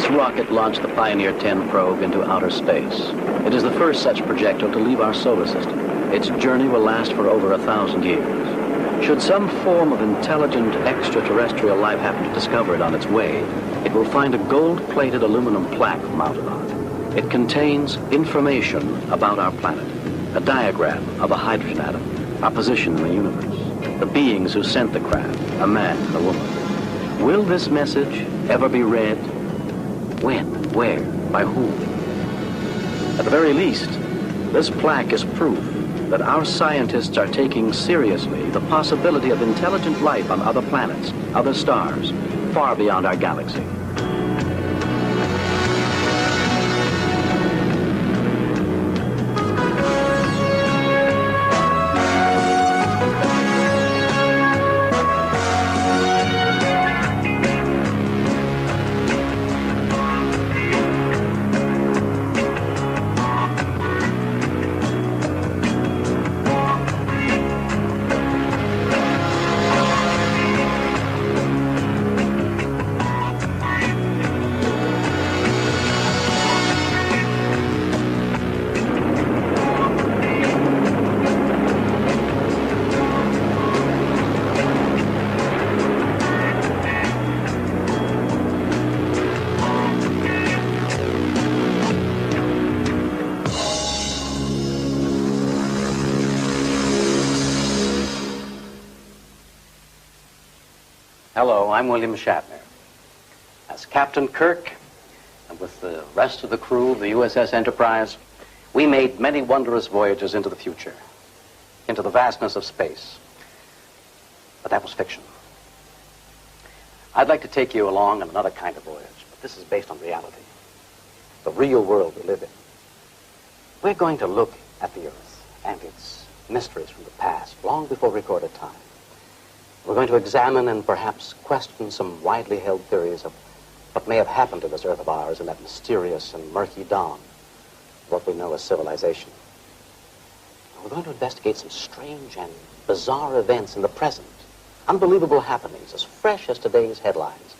This rocket launched the Pioneer 10 probe into outer space. It is the first such projectile to leave our solar system. Its journey will last for over 1,000 years. Should some form of intelligent extraterrestrial life happen to discover it on its way, it will find a gold-plated aluminum plaque mounted on it. It contains information about our planet, a diagram of a hydrogen atom, our position in the universe, the beings who sent the craft, a man and a woman. Will this message ever be read? When? Where? By whom? At the very least, this plaque is proof that our scientists are taking seriously the possibility of intelligent life on other planets, other stars, far beyond our galaxy. Hello, I'm William Shatner. As Captain Kirk, and with the rest of the crew of the USS Enterprise, we made many wondrous voyages into the future, into the vastness of space. But that was fiction. I'd like to take you along on another kind of voyage, but this is based on reality, the real world we live in. We're going to look at the Earth and its mysteries from the past, long before recorded time. We're going to examine and perhaps question some widely held theories of what may have happened to this Earth of ours in that mysterious and murky dawn, what we know as civilization. We're going to investigate some strange and bizarre events in the present, unbelievable happenings as fresh as today's headlines.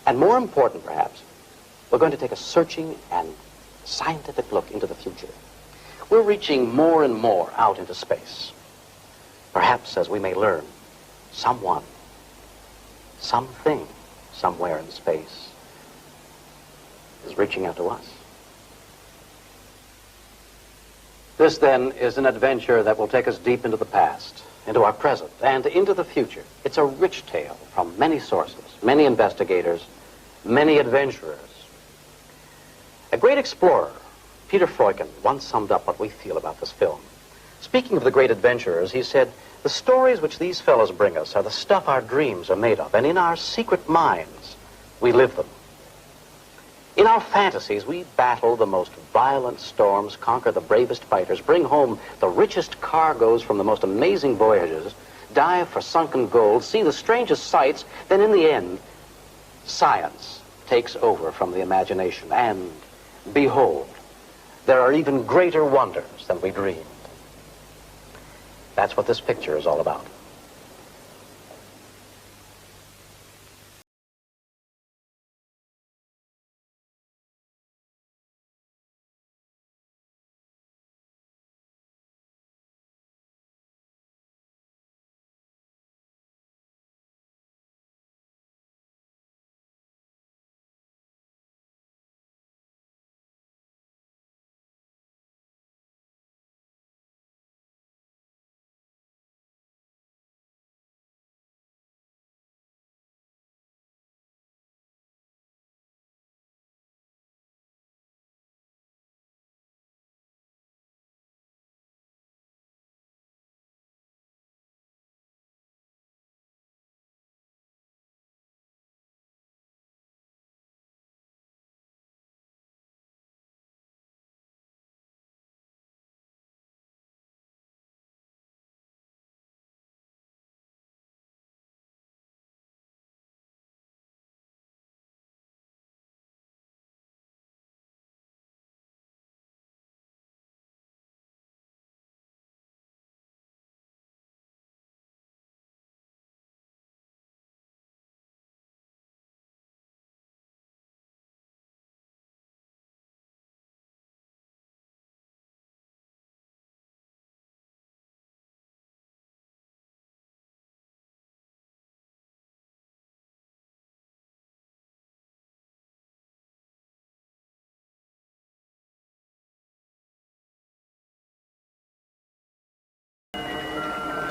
And more important, perhaps, we're going to take a searching and scientific look into the future. We're reaching more and more out into space. Perhaps, as we may learn, someone, something, somewhere in space is reaching out to us. This, then, is an adventure that will take us deep into the past, into our present, and into the future. It's a rich tale from many sources, many investigators, many adventurers. A great explorer, Peter Freuchen, once summed up what we feel about this film. Speaking of the great adventurers, he said, "The stories which these fellows bring us are the stuff our dreams are made of, and in our secret minds, we live them. In our fantasies, we battle the most violent storms, conquer the bravest fighters, bring home the richest cargoes from the most amazing voyages, dive for sunken gold, see the strangest sights, then in the end, science takes over from the imagination, and behold, there are even greater wonders than we dreamed." That's what this picture is all about.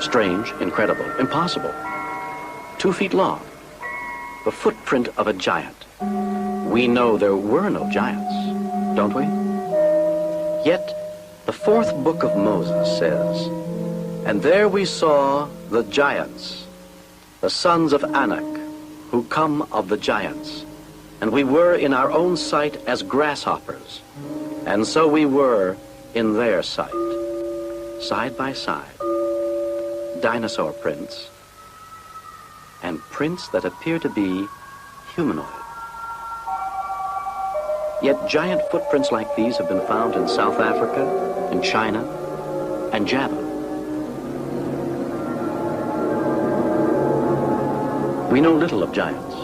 Strange, incredible, impossible. 2 feet long. The footprint of a giant. We know there were no giants, don't we? Yet, the 4th book of Moses says, "And there we saw the giants, the sons of Anak, who come of the giants. And we were in our own sight as grasshoppers, and so we were in their sight." Side by side, dinosaur prints, and prints that appear to be humanoid. Yet giant footprints like these have been found in South Africa, in China, and Java. We know little of giants.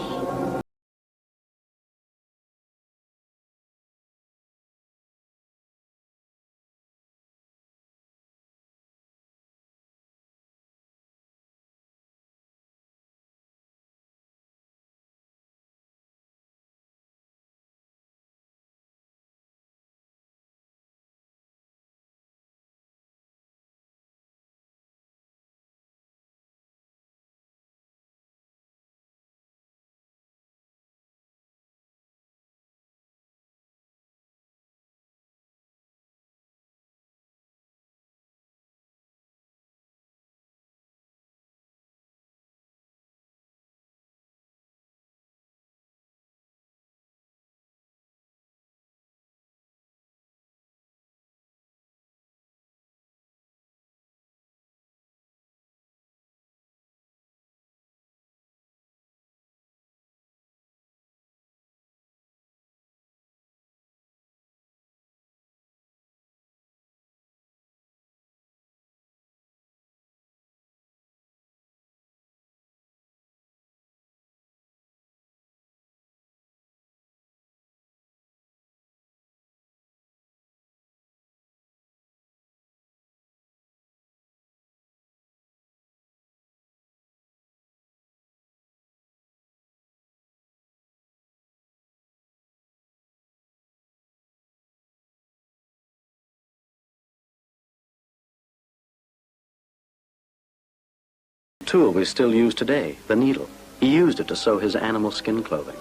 Tool we still use today, the needle. He used it to sew his animal skin clothing.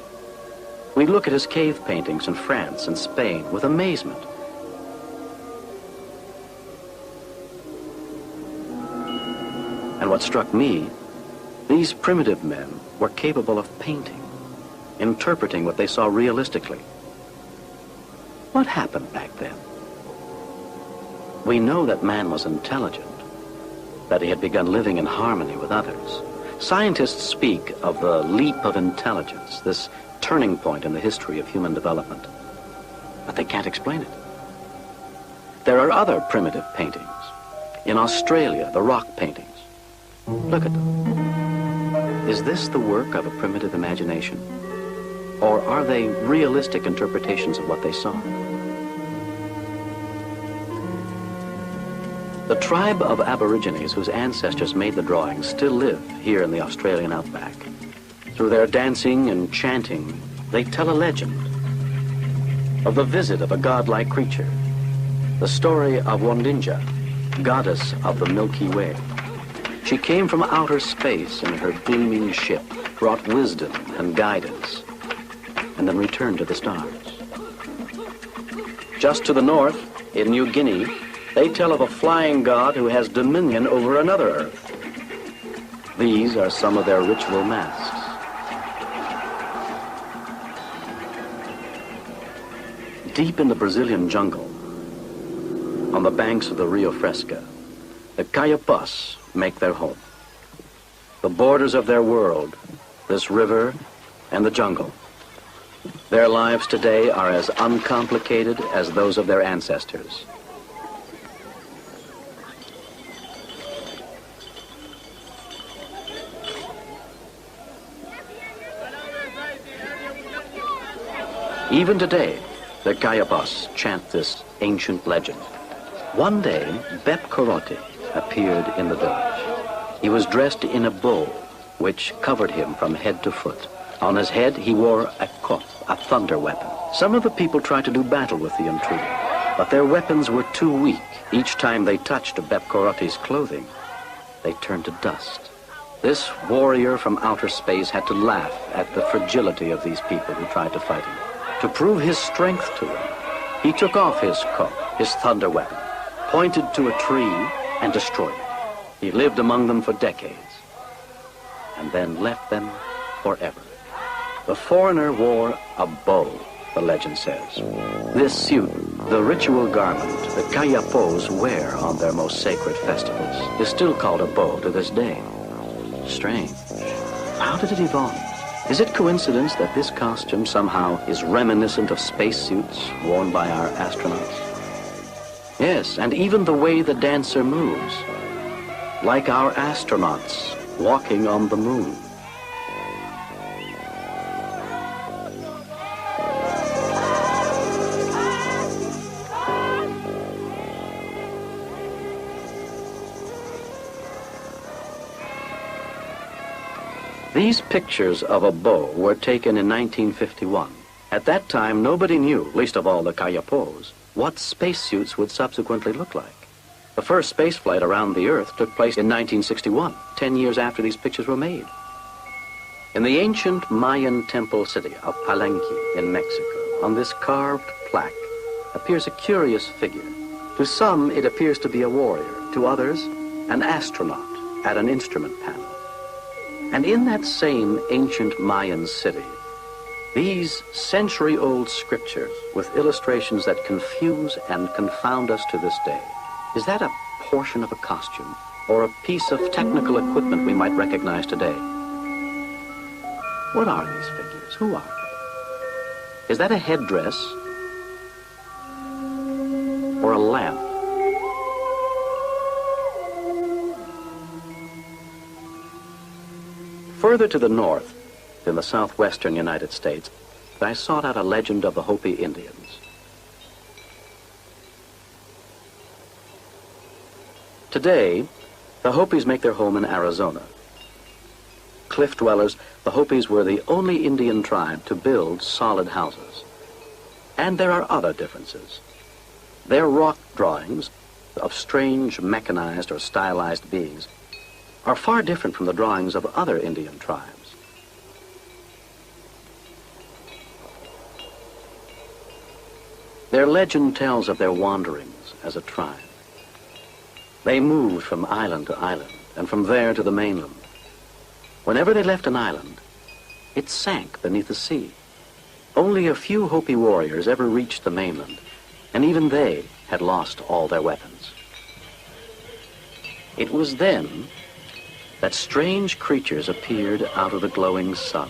We look at his cave paintings in France and Spain with amazement. And what struck me, these primitive men were capable of painting, interpreting what they saw realistically. What happened back then? We know that man was intelligent, that he had begun living in harmony with others. Scientists speak of the leap of intelligence, this turning point in the history of human development. But they can't explain it. There are other primitive paintings. In Australia, the rock paintings. Look at them. Is this the work of a primitive imagination? Or are they realistic interpretations of what they saw? The tribe of Aborigines whose ancestors made the drawings still live here in the Australian outback. Through their dancing and chanting, they tell a legend of the visit of a godlike creature, the story of Wandinja, goddess of the Milky Way. She came from outer space in her gleaming ship, brought wisdom and guidance, and then returned to the stars. Just to the north, in New Guinea, they tell of a flying god who has dominion over another Earth. These are some of their ritual masks. Deep in the Brazilian jungle, on the banks of the Rio Fresca, the Caiapós make their home. The borders of their world, this river and the jungle. Their lives today are as uncomplicated as those of their ancestors. Even today, the Caiapós chant this ancient legend. One day, Bep Corote appeared in the village. He was dressed in a bow, which covered him from head to foot. On his head, he wore a kop, a thunder weapon. Some of the people tried to do battle with the intruder, but their weapons were too weak. Each time they touched Bep Corote's clothing, they turned to dust. This warrior from outer space had to laugh at the fragility of these people who tried to fight him. To prove his strength to them, he took off his coat, his thunder weapon, pointed to a tree, and destroyed it. He lived among them for decades, and then left them forever. The foreigner wore a bow, the legend says. This suit, the ritual garment the Kayapos wear on their most sacred festivals, is still called a bow to this day. Strange. How did it evolve? Is it coincidence that this costume somehow is reminiscent of spacesuits worn by our astronauts? Yes, and even the way the dancer moves, like our astronauts walking on the moon. These pictures of a bow were taken in 1951. At that time, nobody knew, least of all the Kayapos, what spacesuits would subsequently look like. The first spaceflight around the Earth took place in 1961, 10 years after these pictures were made. In the ancient Mayan temple city of Palenque in Mexico, on this carved plaque, appears a curious figure. To some, it appears to be a warrior. To others, an astronaut at an instrument panel. And in that same ancient Mayan city, these century-old scriptures with illustrations that confuse and confound us to this day, is that a portion of a costume or a piece of technical equipment we might recognize today? What are these figures? Who are they? Is that a headdress or a lamp? Further to the north, in the southwestern United States, I sought out a legend of the Hopi Indians. Today, the Hopis make their home in Arizona. Cliff dwellers, the Hopis were the only Indian tribe to build solid houses. And there are other differences. Their rock drawings of strange mechanized or stylized beings are far different from the drawings of other Indian tribes. Their legend tells of their wanderings as a tribe. They moved from island to island, and from there to the mainland. Whenever they left an island, it sank beneath the sea. Only a few Hopi warriors ever reached the mainland, and even they had lost all their weapons. It was then that strange creatures appeared out of the glowing sun.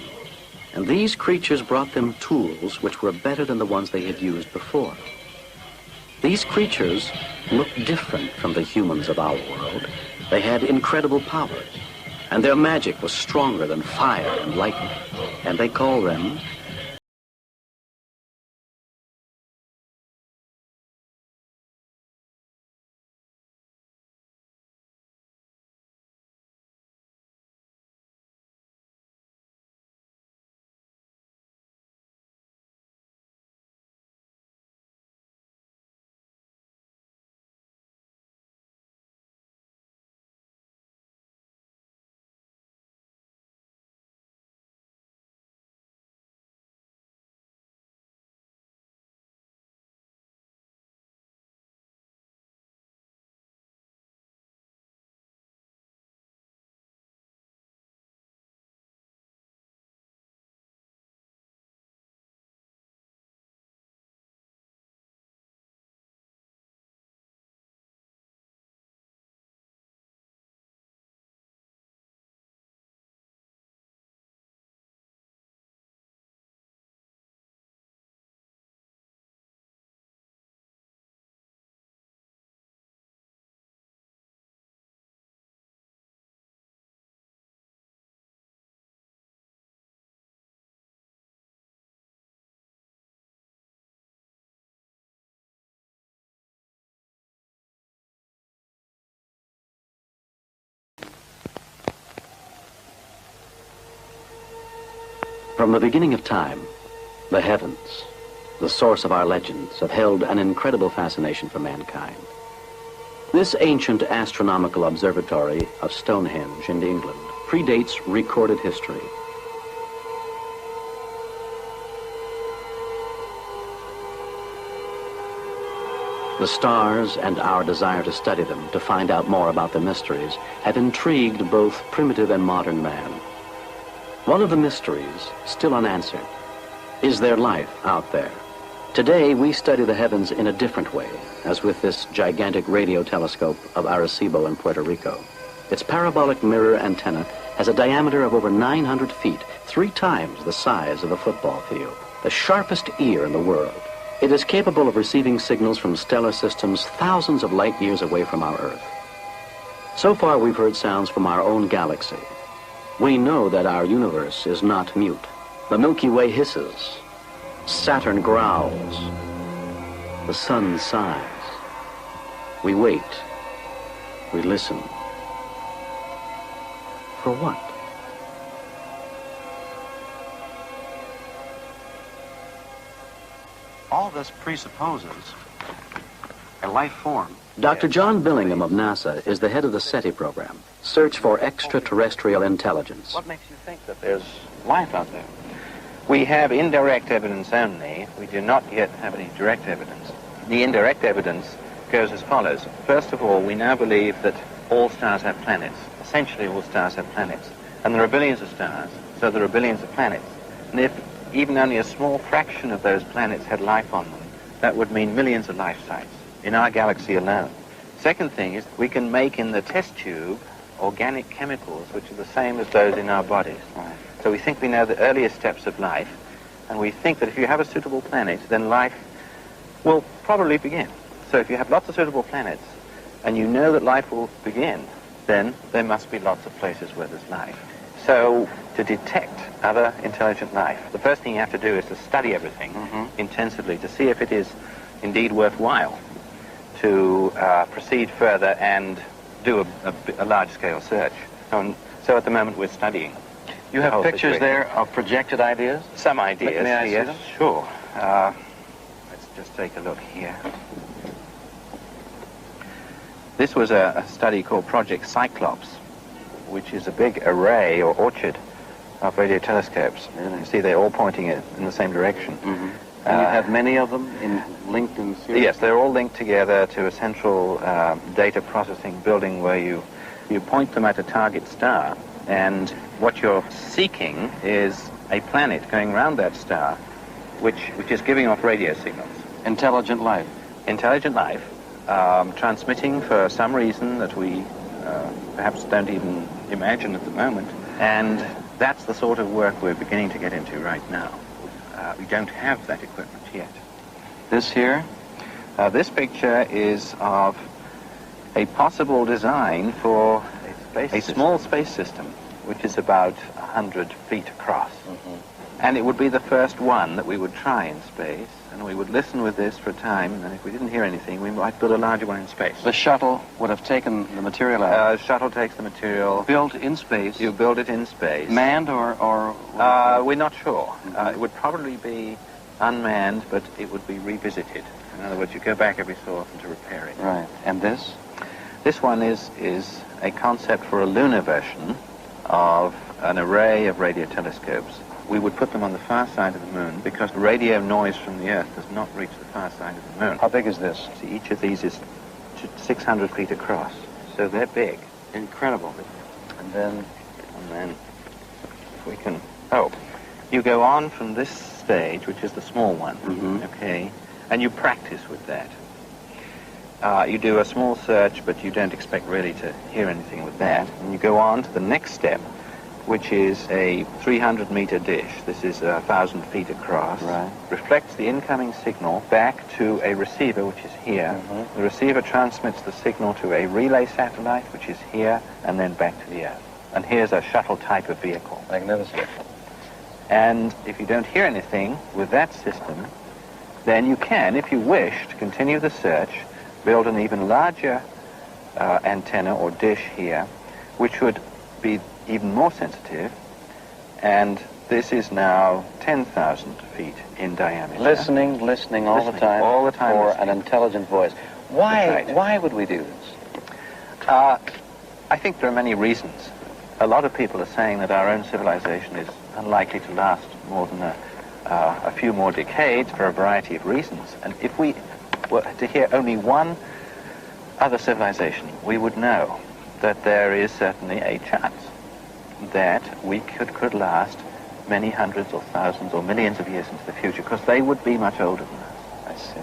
And these creatures brought them tools which were better than the ones they had used before. These creatures looked different from the humans of our world. They had incredible powers, and their magic was stronger than fire and lightning. And they call them From the beginning of time, the heavens, the source of our legends, have held an incredible fascination for mankind. This ancient astronomical observatory of Stonehenge in England predates recorded history. The stars and our desire to study them, to find out more about the mysteries, have intrigued both primitive and modern man. One of the mysteries, still unanswered, is there life out there? Today, we study the heavens in a different way, as with this gigantic radio telescope of Arecibo in Puerto Rico. Its parabolic mirror antenna has a diameter of over 900 feet, 3 times the size of a football field. The sharpest ear in the world. It is capable of receiving signals from stellar systems thousands of light years away from our Earth. So far, we've heard sounds from our own galaxy. We know that our universe is not mute. The Milky Way hisses. Saturn growls. The sun sighs. We wait. We listen. For what? All this presupposes a life form. Dr. John Billingham of NASA is the head of the SETI program, Search for Extraterrestrial Intelligence. What makes you think that there's life out there? We have indirect evidence only. We do not yet have any direct evidence. The indirect evidence goes as follows. First of all, we now believe that all stars have planets. Essentially, all stars have planets. And there are billions of stars, so there are billions of planets. And if even only a small fraction of those planets had life on them, that would mean millions of life sites in our galaxy alone. Second thing is we can make in the test tube organic chemicals which are the same as those in our bodies. Right. So we think we know the earliest steps of life, and we think that if you have a suitable planet, then life will probably begin. So if you have lots of suitable planets, and you know that life will begin, then there must be lots of places where there's life. So to detect other intelligent life, the first thing you have to do is to study everything intensively to see if it is indeed worthwhile to proceed further and do a large-scale search. So at the moment we're studying. You have pictures there of projected ideas? Some ideas, May I see yes. them? Sure. Let's just take a look here. This was a study called Project Cyclops, which is a big array or orchard of radio telescopes. You see, they're all pointing in the same direction. And you have many of them linked in series? Yes, they're all linked together to a central data processing building where you point them at a target star, and what you're seeking is a planet going around that star which is giving off radio signals. Intelligent life. Intelligent life, transmitting for some reason that we perhaps don't even imagine at the moment, and that's the sort of work we're beginning to get into right now. We don't have that equipment yet. This here? This picture is of a possible design for a small space system, which is about 100 feet across. And it would be the first one that we would try in space, and we would listen with this for a time, and then if we didn't hear anything, we might build a larger one in space. The shuttle would have taken the material out. Shuttle takes the material. Built in space. You build it in space. Manned or we're not sure. It would probably be unmanned, but it would be revisited. In other words, you go back every so often to repair it. Right. And this? This one is a concept for a lunar version of an array of radio telescopes. We would put them on the far side of the moon because radio noise from the Earth does not reach the far side of the moon. How big is this? See, each of these is 600 feet across, so they're big. Incredible. And then if we can, you go on from this stage, which is the small one, okay, and you practice with that. You do a small search, but you don't expect really to hear anything with that. And you go on to the next step, which is a 300-meter dish. This is 1,000 feet across. Right. Reflects the incoming signal back to a receiver, which is here. The receiver transmits the signal to a relay satellite, which is here, and then back to the Earth. And here's a shuttle type of vehicle. Magnificent. And if you don't hear anything with that system, then you can, if you wish, to continue the search, build an even larger antenna or dish here, which would be even more sensitive, and this is now 10,000 feet in diameter. Listening all the time for listening. An intelligent voice. Why would we do this? I think there are many reasons. A lot of people are saying that our own civilization is unlikely to last more than a few more decades for a variety of reasons. And if we were to hear only one other civilization, we would know that there is certainly a chance that we could last many hundreds or thousands or millions of years into the future, because they would be much older than us. I see.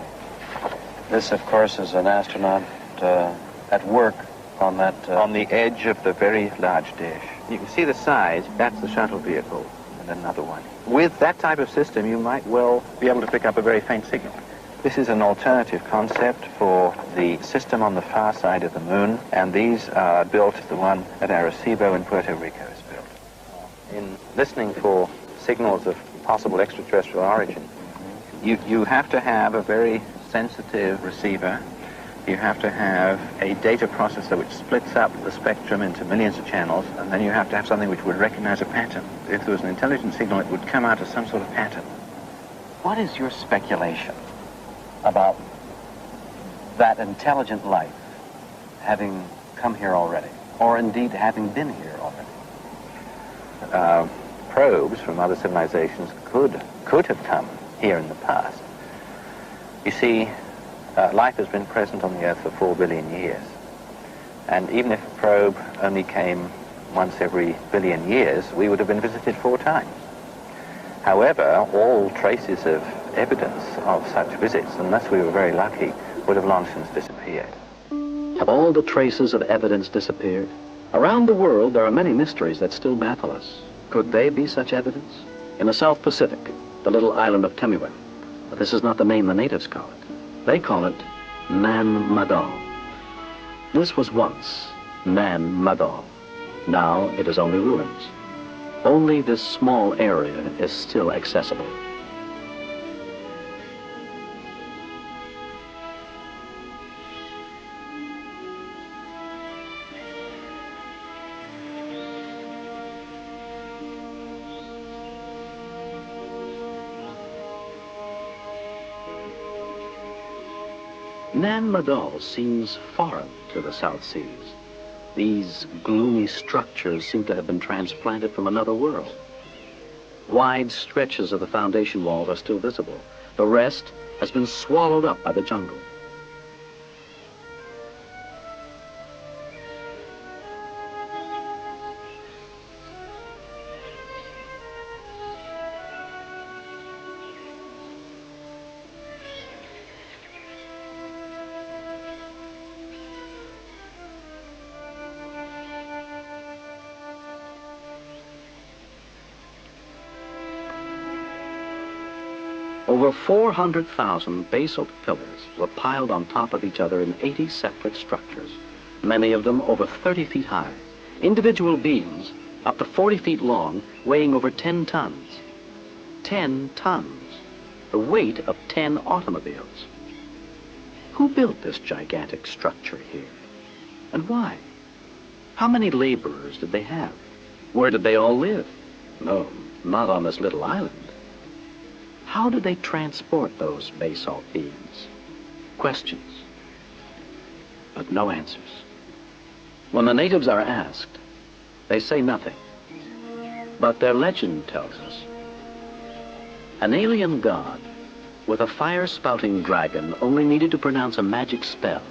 This, of course, is an astronaut at work on that... On the edge of the very large dish. You can see the size. That's the shuttle vehicle, and another one. With that type of system, you might well be able to pick up a very faint signal. This is an alternative concept for the system on the far side of the moon, and these are built, the one at Arecibo in Puerto Rico is built. In listening for signals of possible extraterrestrial origin, you have to have a very sensitive receiver. You have to have a data processor which splits up the spectrum into millions of channels, and then you have to have something which would recognize a pattern. If there was an intelligent signal, it would come out as some sort of pattern. What is your speculation about that intelligent life having come here already, or indeed having been here already? Probes from other civilizations could have come here in the past. You see, life has been present on the Earth for 4 billion years. And even if a probe only came once every billion years, we would have been visited 4 times. However, all traces of evidence of such visits, unless we were very lucky, would have long since disappeared. Have all the traces of evidence disappeared? Around the world, there are many mysteries that still baffle us. Could they be such evidence? In the South Pacific, the little island of Temiwan. But this is not the name the natives call it. They call it Nan Madol. This was once Nan Madol. Now it is only ruins. Only this small area is still accessible. Nan Madol seems foreign to the South Seas. These gloomy structures seem to have been transplanted from another world. Wide stretches of the foundation walls are still visible. The rest has been swallowed up by the jungle. Over 400,000 basalt pillars were piled on top of each other in 80 separate structures, many of them over 30 feet high. Individual beams up to 40 feet long, weighing over 10 tons. 10 tons, the weight of 10 automobiles. Who built this gigantic structure here? And why? How many laborers did they have? Where did they all live? No, not on this little island. How did they transport those basalt beams? Questions, but no answers. When the natives are asked, they say nothing. But their legend tells us an alien god with a fire-spouting dragon only needed to pronounce a magic spell,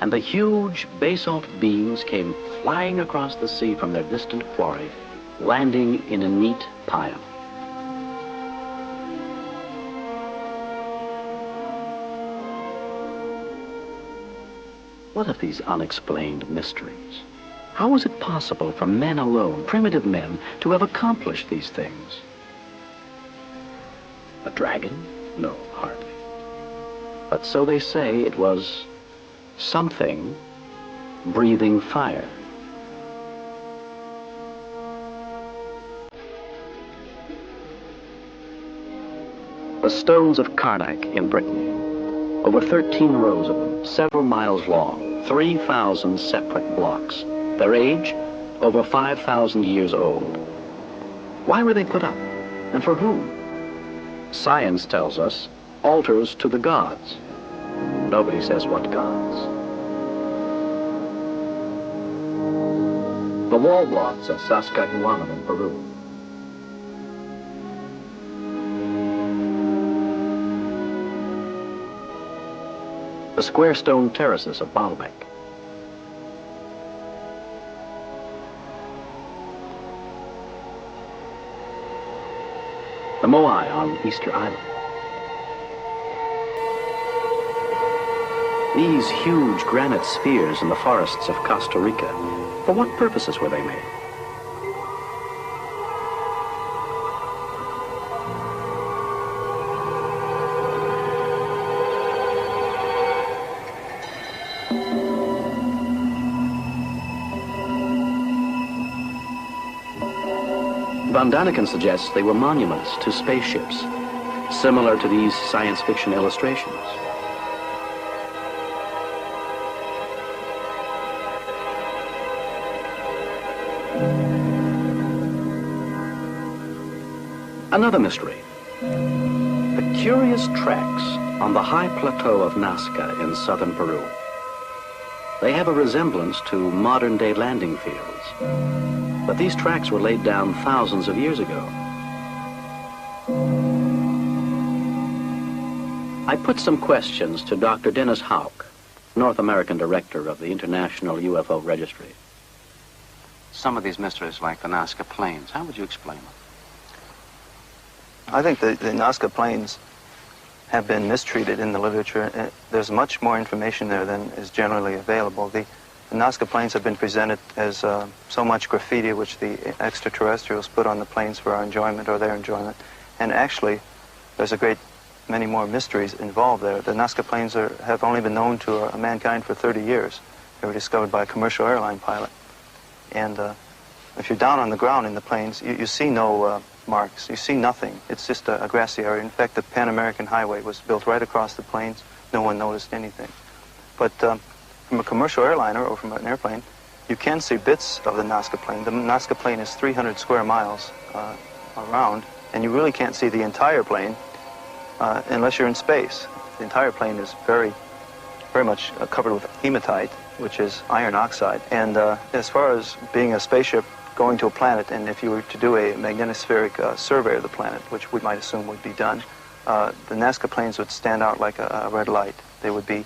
and the huge basalt beams came flying across the sea from their distant quarry, landing in a neat pile. What of these unexplained mysteries? How was it possible for men alone, primitive men, to have accomplished these things? A dragon? No, hardly. But so they say it was something breathing fire. The stones of Karnak in Brittany. Over 13 rows of them, several miles long, 3,000 separate blocks. Their age, over 5,000 years old. Why were they put up? And for whom? Science tells us, altars to the gods. Nobody says what gods. The wall blocks of Saskatchewan in Peru. The square stone terraces of Baalbek. The Moai on Easter Island. These huge granite spheres in the forests of Costa Rica, for what purposes were they made? Von Daniken suggests they were monuments to spaceships, similar to these science fiction illustrations. Another mystery, the curious tracks on the high plateau of Nazca in southern Peru. They have a resemblance to modern-day landing fields, but these tracks were laid down thousands of years ago. I put some questions to Dr. Dennis Houck, North American Director of the International UFO Registry. Some of these mysteries, like the Nazca Plains, how would you explain them? I think the Nazca Plains have been mistreated in the literature. There's much more information there than is generally available. The Nazca Plains have been presented as so much graffiti which the extraterrestrials put on the plains for our enjoyment or their enjoyment. And actually, there's a great many more mysteries involved there. The Nazca Plains have only been known to mankind for 30 years. They were discovered by a commercial airline pilot. And if you're down on the ground in the plains, you see no marks. You see nothing. It's just a grassy area. In fact, the Pan American Highway was built right across the plains. No one noticed anything. But from a commercial airliner or from an airplane, you can see bits of the Nazca Plain. The Nazca Plain is 300 square miles around, and you really can't see the entire plain unless you're in space. The entire plain is very much covered with hematite, which is iron oxide. And as far as being a spaceship going to a planet, and if you were to do a magnetospheric survey of the planet, which we might assume would be done, the Nazca Plains would stand out like a red light. They would be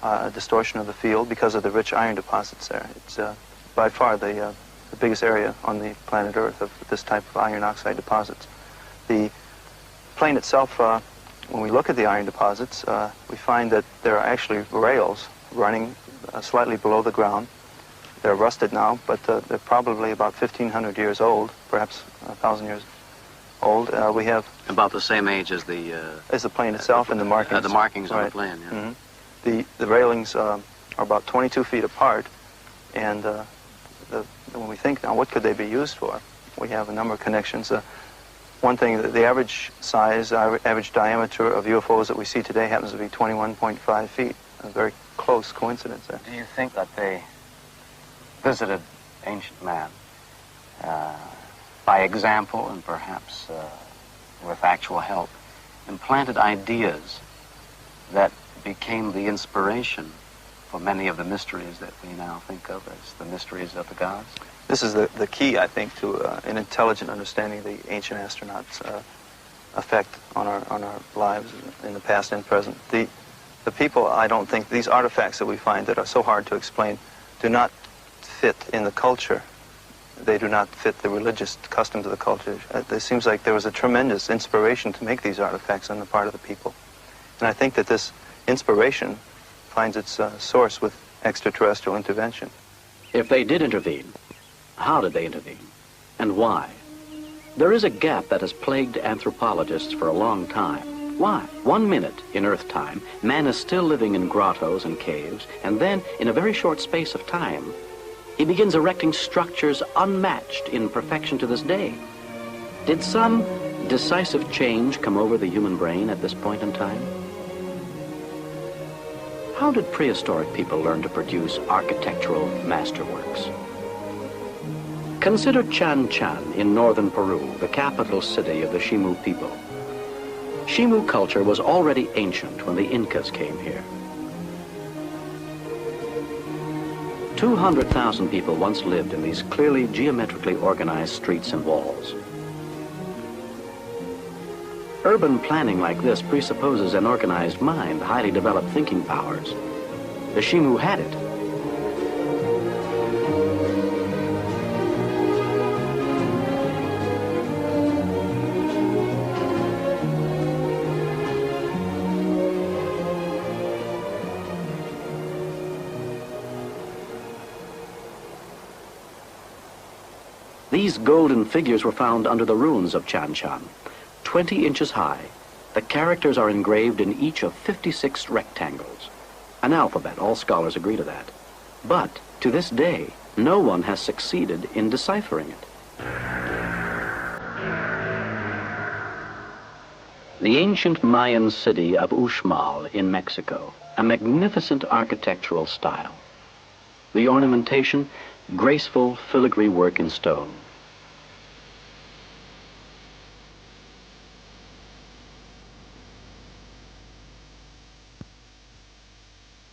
a distortion of the field because of the rich iron deposits there. It's by far the biggest area on the planet Earth of this type of iron oxide deposits. The plain itself, when we look at the iron deposits, we find that there are actually rails running slightly below the ground. They're rusted now, but they're probably about 1,500 years old, perhaps 1,000 years old. We have about the same age as the plane itself and the markings. The markings on right. the plane. Yeah. Mm-hmm. The railings are about 22 feet apart, and when we think now, what could they be used for? We have a number of connections. One thing, the average size, average diameter of UFOs that we see today happens to be 21.5 feet. A very close coincidence there. Do you think that they visited ancient man by example and perhaps with actual help, implanted ideas that became the inspiration for many of the mysteries that we now think of as the mysteries of the gods? This is the key, I think, to an intelligent understanding of the ancient astronauts' effect on our lives in the past and present. The people, I don't think, these artifacts that we find that are so hard to explain do not fit in the culture. They do not fit the religious customs of the culture. It seems like there was a tremendous inspiration to make these artifacts on the part of the people. And I think that this inspiration finds its source with extraterrestrial intervention. If they did intervene, how did they intervene? And why? There is a gap that has plagued anthropologists for a long time. Why? 1 minute in Earth time, man is still living in grottos and caves, and then, in a very short space of time, he begins erecting structures unmatched in perfection to this day. Did some decisive change come over the human brain at this point in time? How did prehistoric people learn to produce architectural masterworks? Consider Chan Chan in northern Peru, the capital city of the Shimu people. Shimu culture was already ancient when the Incas came here. 200,000 people once lived in these clearly geometrically organized streets and walls. Urban planning like this presupposes an organized mind, highly developed thinking powers. The Shimu had it. These golden figures were found under the ruins of Chan Chan. 20 inches high, the characters are engraved in each of 56 rectangles. An alphabet, all scholars agree to that. But, to this day, no one has succeeded in deciphering it. The ancient Mayan city of Uxmal in Mexico, a magnificent architectural style. The ornamentation, graceful filigree work in stone.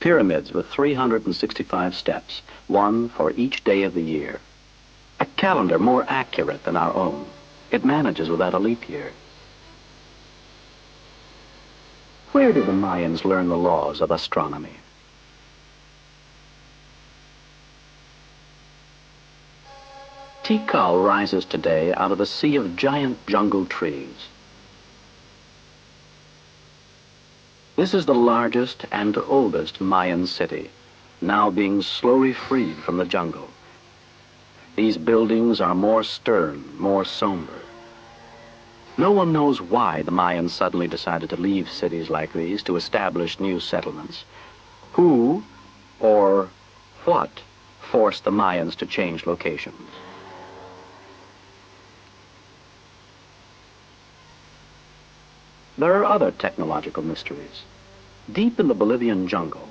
Pyramids with 365 steps, one for each day of the year. A calendar more accurate than our own. It manages without a leap year. Where did the Mayans learn the laws of astronomy? Tikal rises today out of a sea of giant jungle trees. This is the largest and oldest Mayan city, now being slowly freed from the jungle. These buildings are more stern, more somber. No one knows why the Mayans suddenly decided to leave cities like these to establish new settlements. Who or what forced the Mayans to change locations? There are other technological mysteries. Deep in the Bolivian jungle,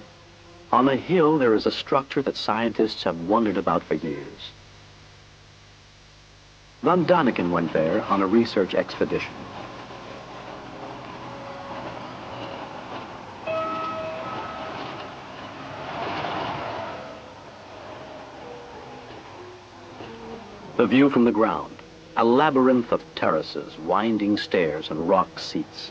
on a hill there is a structure that scientists have wondered about for years. Van Daniken went there on a research expedition. The view from the ground, a labyrinth of terraces, winding stairs, and rock seats.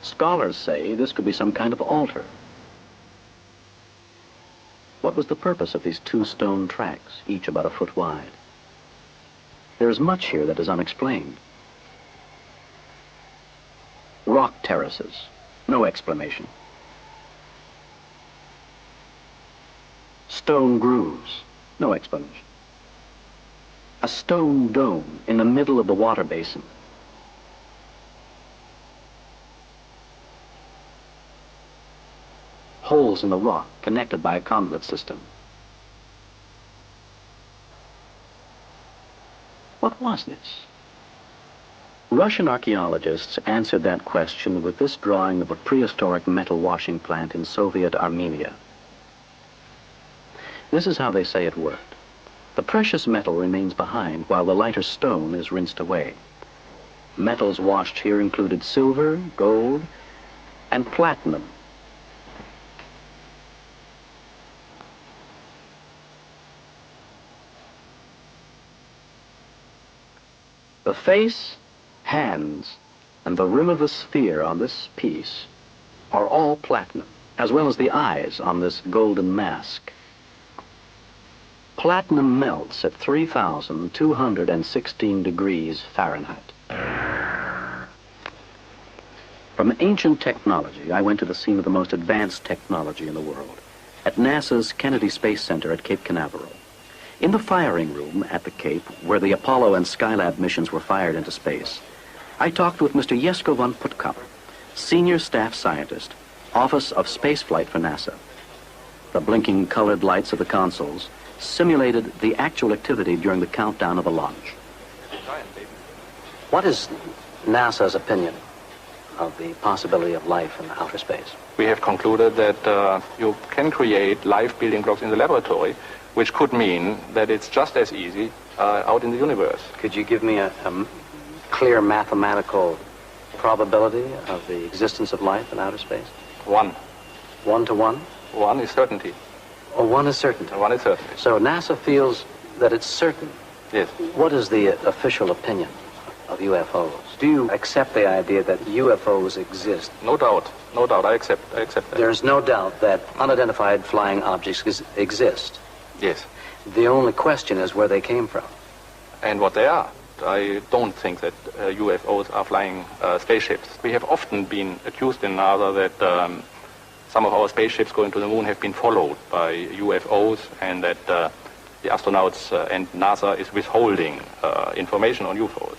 Scholars say this could be some kind of altar. What was the purpose of these 2 stone tracks, each about a foot wide? There is much here that is unexplained. Rock terraces, no explanation. Stone grooves, no explanation. A stone dome in the middle of the water basin. Holes in the rock connected by a conduit system. What was this? Russian archaeologists answered that question with this drawing of a prehistoric metal washing plant in Soviet Armenia. This is how they say it worked. The precious metal remains behind while the lighter stone is rinsed away. Metals washed here included silver, gold, and platinum. The face, hands, and the rim of the sphere on this piece are all platinum, as well as the eyes on this golden mask. Platinum melts at 3,216 degrees Fahrenheit. From ancient technology, I went to the scene of the most advanced technology in the world, at NASA's Kennedy Space Center at Cape Canaveral. In the firing room at the Cape, where the Apollo and Skylab missions were fired into space, I talked with Mr. Jesko von Puttkamp, Senior Staff Scientist, Office of Spaceflight for NASA. The blinking colored lights of the consoles simulated the actual activity during the countdown of the launch. What is NASA's opinion of the possibility of life in outer space? We have concluded that you can create life building blocks in the laboratory, which could mean that it's just as easy out in the universe. Could you give me a clear mathematical probability of the existence of life in outer space? 1. 1 to 1? 1 is certainty. Oh, 1 is certainty. 1 is certainty. So NASA feels that it's certain. Yes. What is the official opinion of UFOs? Do you accept the idea that UFOs exist? No doubt. No doubt. I accept that. There's no doubt that unidentified flying objects exist. Yes. The only question is where they came from. And what they are. I don't think that UFOs are flying spaceships. We have often been accused in NASA that some of our spaceships going to the moon have been followed by UFOs, and that the astronauts and NASA is withholding information on UFOs.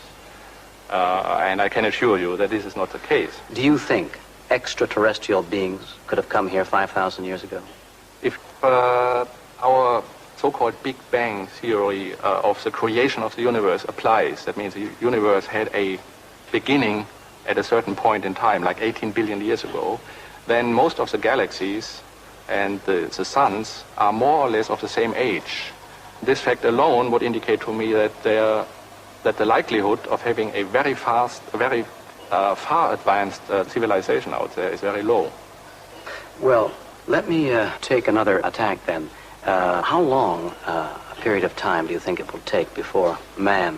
And I can assure you that this is not the case. Do you think extraterrestrial beings could have come here 5,000 years ago? If our so-called Big Bang theory of the creation of the universe applies, that means the universe had a beginning at a certain point in time, like 18 billion years ago, then most of the galaxies and the suns are more or less of the same age. This fact alone would indicate to me that the likelihood of having a very fast, very far advanced civilization out there is very low. Well, let me take another attack then. How long a period of time do you think it will take before man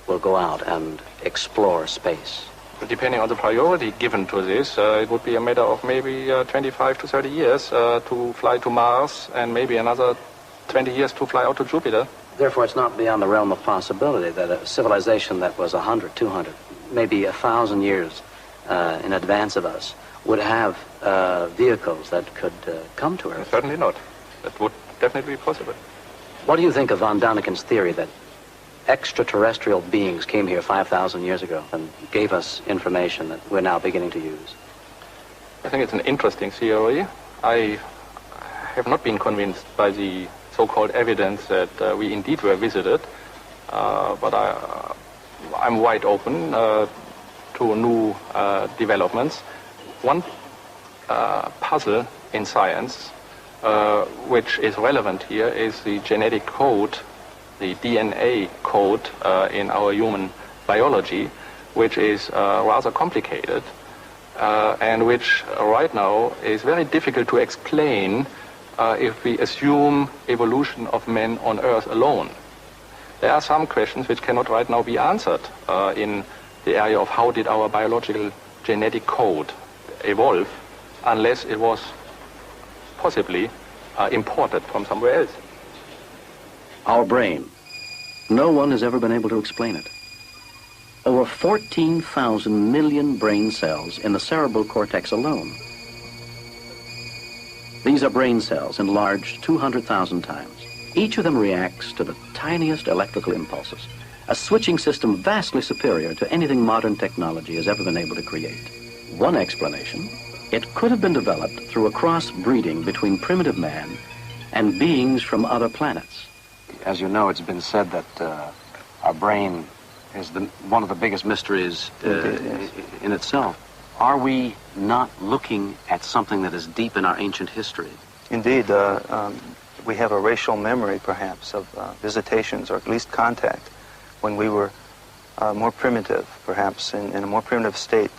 will go out and explore space? Depending on the priority given to this, it would be a matter of maybe 25 to 30 years to fly to Mars, and maybe another 20 years to fly out to Jupiter. Therefore, it's not beyond the realm of possibility that a civilization that was 100, 200, maybe 1,000 years in advance of us would have vehicles that could come to Earth. Certainly not. That would definitely be possible. What do you think of von Daniken's theory that extraterrestrial beings came here 5,000 years ago and gave us information that we're now beginning to use? I think it's an interesting theory. I have not been convinced by the so-called evidence that we indeed were visited, but I'm wide open to new developments. One puzzle in science which is relevant here is the genetic code, the DNA code in our human biology, which is rather complicated and which right now is very difficult to explain if we assume evolution of men on Earth alone. There are some questions which cannot right now be answered in the area of how did our biological genetic code evolve unless it was possibly imported from somewhere else. Our brain. No one has ever been able to explain it. Over 14,000 million brain cells in the cerebral cortex alone. These are brain cells enlarged 200,000 times. Each of them reacts to the tiniest electrical impulses, a switching system vastly superior to anything modern technology has ever been able to create. One explanation, it could have been developed through a cross-breeding between primitive man and beings from other planets. As you know, it's been said that our brain is one of the biggest mysteries in itself. Are we not looking at something that is deep in our ancient history? Indeed, we have a racial memory, perhaps, of visitations, or at least contact, when we were more primitive, perhaps, in a more primitive state.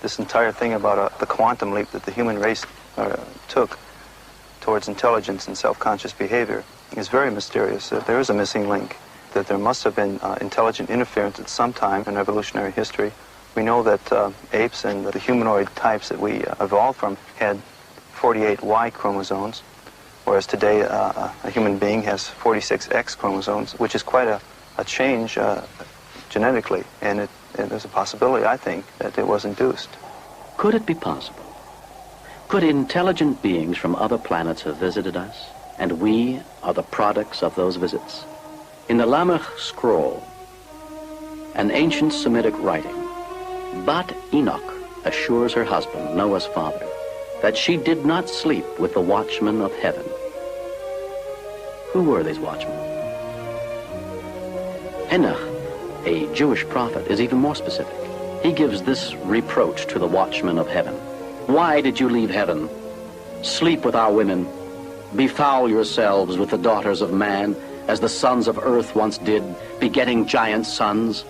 This entire thing about the quantum leap that the human race took towards intelligence and self-conscious behavior is very mysterious. There is a missing link, that there must have been intelligent interference at some time in evolutionary history. We know that apes and the humanoid types that we evolved from had 48 Y chromosomes, whereas today a human being has 46 X chromosomes, which is quite a change genetically, and there's a possibility, I think, that it was induced. Could it be possible? Could intelligent beings from other planets have visited us, and we are the products of those visits? In the Lamech scroll, an ancient Semitic writing, Bat Enoch assures her husband, Noah's father, that she did not sleep with the watchmen of heaven. Who were these watchmen? Enoch, a Jewish prophet, is even more specific. He gives this reproach to the watchmen of heaven. Why did you leave heaven? Sleep with our women. Befoul yourselves with the daughters of man, as the sons of earth once did, begetting giant sons.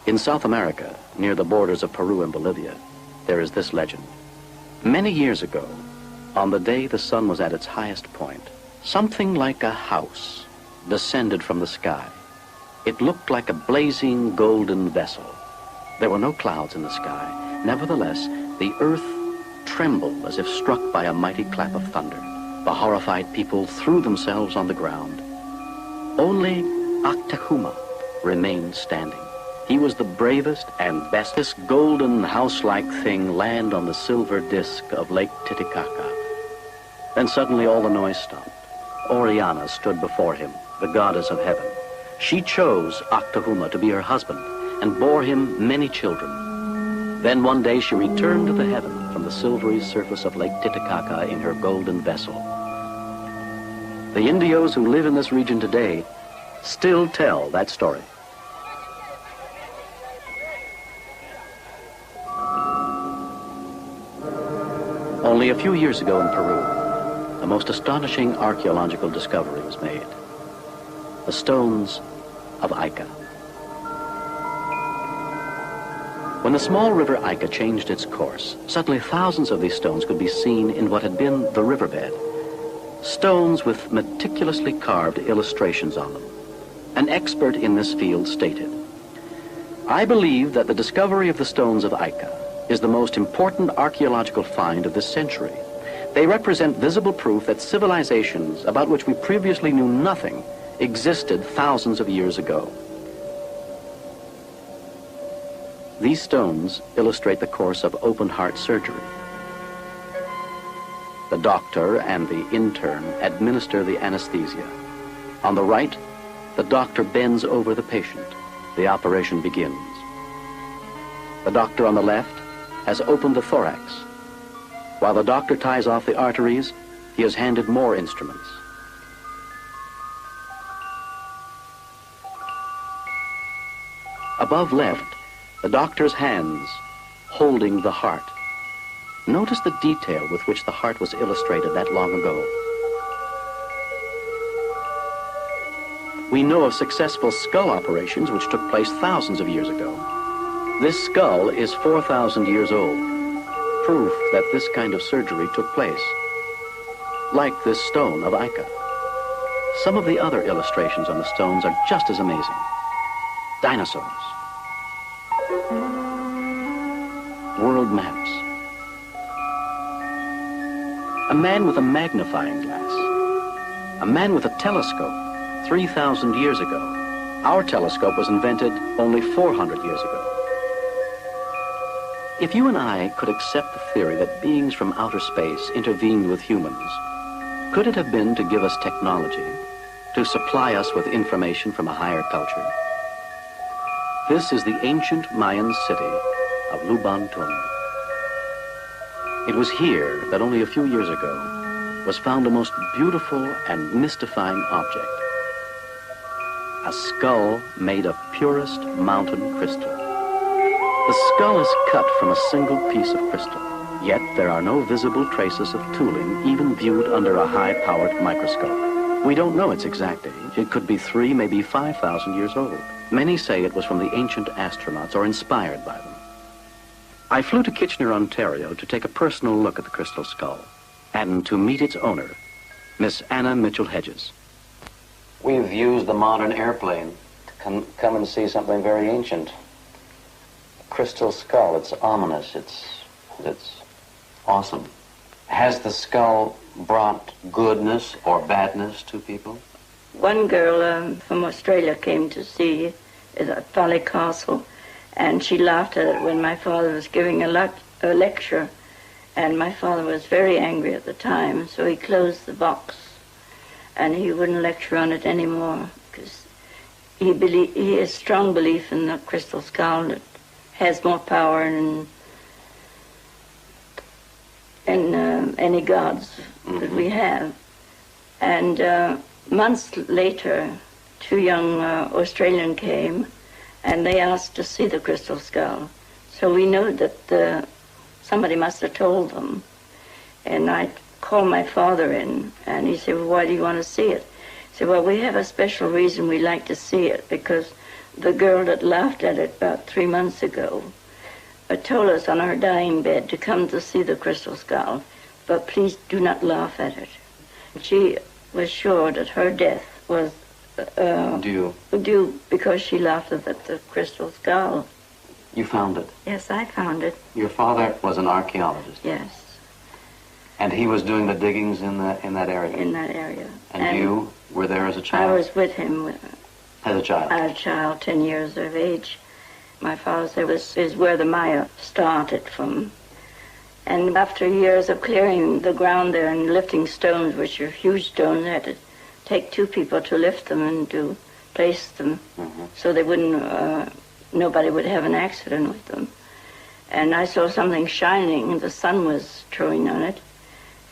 In South America, near the borders of Peru and Bolivia, there is this legend. Many years ago, on the day the sun was at its highest point, something like a house descended from the sky. It looked like a blazing golden vessel. There were no clouds in the sky. Nevertheless, the earth trembled as if struck by a mighty clap of thunder. The horrified people threw themselves on the ground. Only Actahuma remained standing. He was the bravest and best. This golden house-like thing land on the silver disk of Lake Titicaca. Then suddenly all the noise stopped. Oriana stood before him, the goddess of heaven. She chose Actahuma to be her husband and bore him many children. Then one day she returned to the heaven from the silvery surface of Lake Titicaca in her golden vessel. The Indios who live in this region today still tell that story. Only a few years ago in Peru, the most astonishing archaeological discovery was made. The stones of Ica. When the small river Ica changed its course, suddenly thousands of these stones could be seen in what had been the riverbed. Stones with meticulously carved illustrations on them. An expert in this field stated, "I believe that the discovery of the stones of Ica is the most important archaeological find of this century. They represent visible proof that civilizations about which we previously knew nothing existed thousands of years ago." These stones illustrate the course of open-heart surgery. The doctor and the intern administer the anesthesia. On the right, the doctor bends over the patient. The operation begins. The doctor on the left has opened the thorax. While the doctor ties off the arteries, he is handed more instruments. Above left, the doctor's hands holding the heart. Notice the detail with which the heart was illustrated that long ago. We know of successful skull operations which took place thousands of years ago. This skull is 4,000 years old, proof that this kind of surgery took place, like this stone of Ica. Some of the other illustrations on the stones are just as amazing. Dinosaurs, world maps, a man with a magnifying glass, a man with a telescope 3,000 years ago. Our telescope was invented only 400 years ago. If you and I could accept the theory that beings from outer space intervened with humans, could it have been to give us technology, to supply us with information from a higher culture? This is the ancient Mayan city of Lubantun. It was here that only a few years ago was found a most beautiful and mystifying object. A skull made of purest mountain crystal. The skull is cut from a single piece of crystal, yet there are no visible traces of tooling, even viewed under a high-powered microscope. We don't know its exact age. It could be 3, maybe 5,000 years old. Many say it was from the ancient astronauts or inspired by them. I flew to Kitchener, Ontario to take a personal look at the crystal skull and to meet its owner, Miss Anna Mitchell-Hedges. We've used the modern airplane to come and see something very ancient. Crystal skull, it's ominous, it's awesome. Has the skull brought goodness or badness to people? One girl from Australia came to see it at Valley Castle, and she laughed at it when my father was giving a lecture, and my father was very angry at the time, so he closed the box, and he wouldn't lecture on it anymore, because he has strong belief in the crystal skull that has more power than any gods that we have. And months later, 2 young Australians came, and they asked to see the crystal skull. So we know that somebody must have told them. And I called my father in, and he said, "Well, why do you want to see it?" I said, "Well, we have a special reason we like to see it, because the girl that laughed at it about 3 months ago, told us on her dying bed to come to see the crystal skull, but please do not laugh at it. She was sure that her death was due because she laughed at the crystal skull. You found it? Yes, I found it. Your father was an archaeologist? Yes. And he was doing the diggings in that area? In that area. And you were there as a child? I was with him. As a child? As a child, 10 years of age. My father said this is where the Maya started from. And after years of clearing the ground there and lifting stones, which are huge stones, they had to take 2 people to lift them and to place them so they wouldn't, nobody would have an accident with them. And I saw something shining, and the sun was showing on it.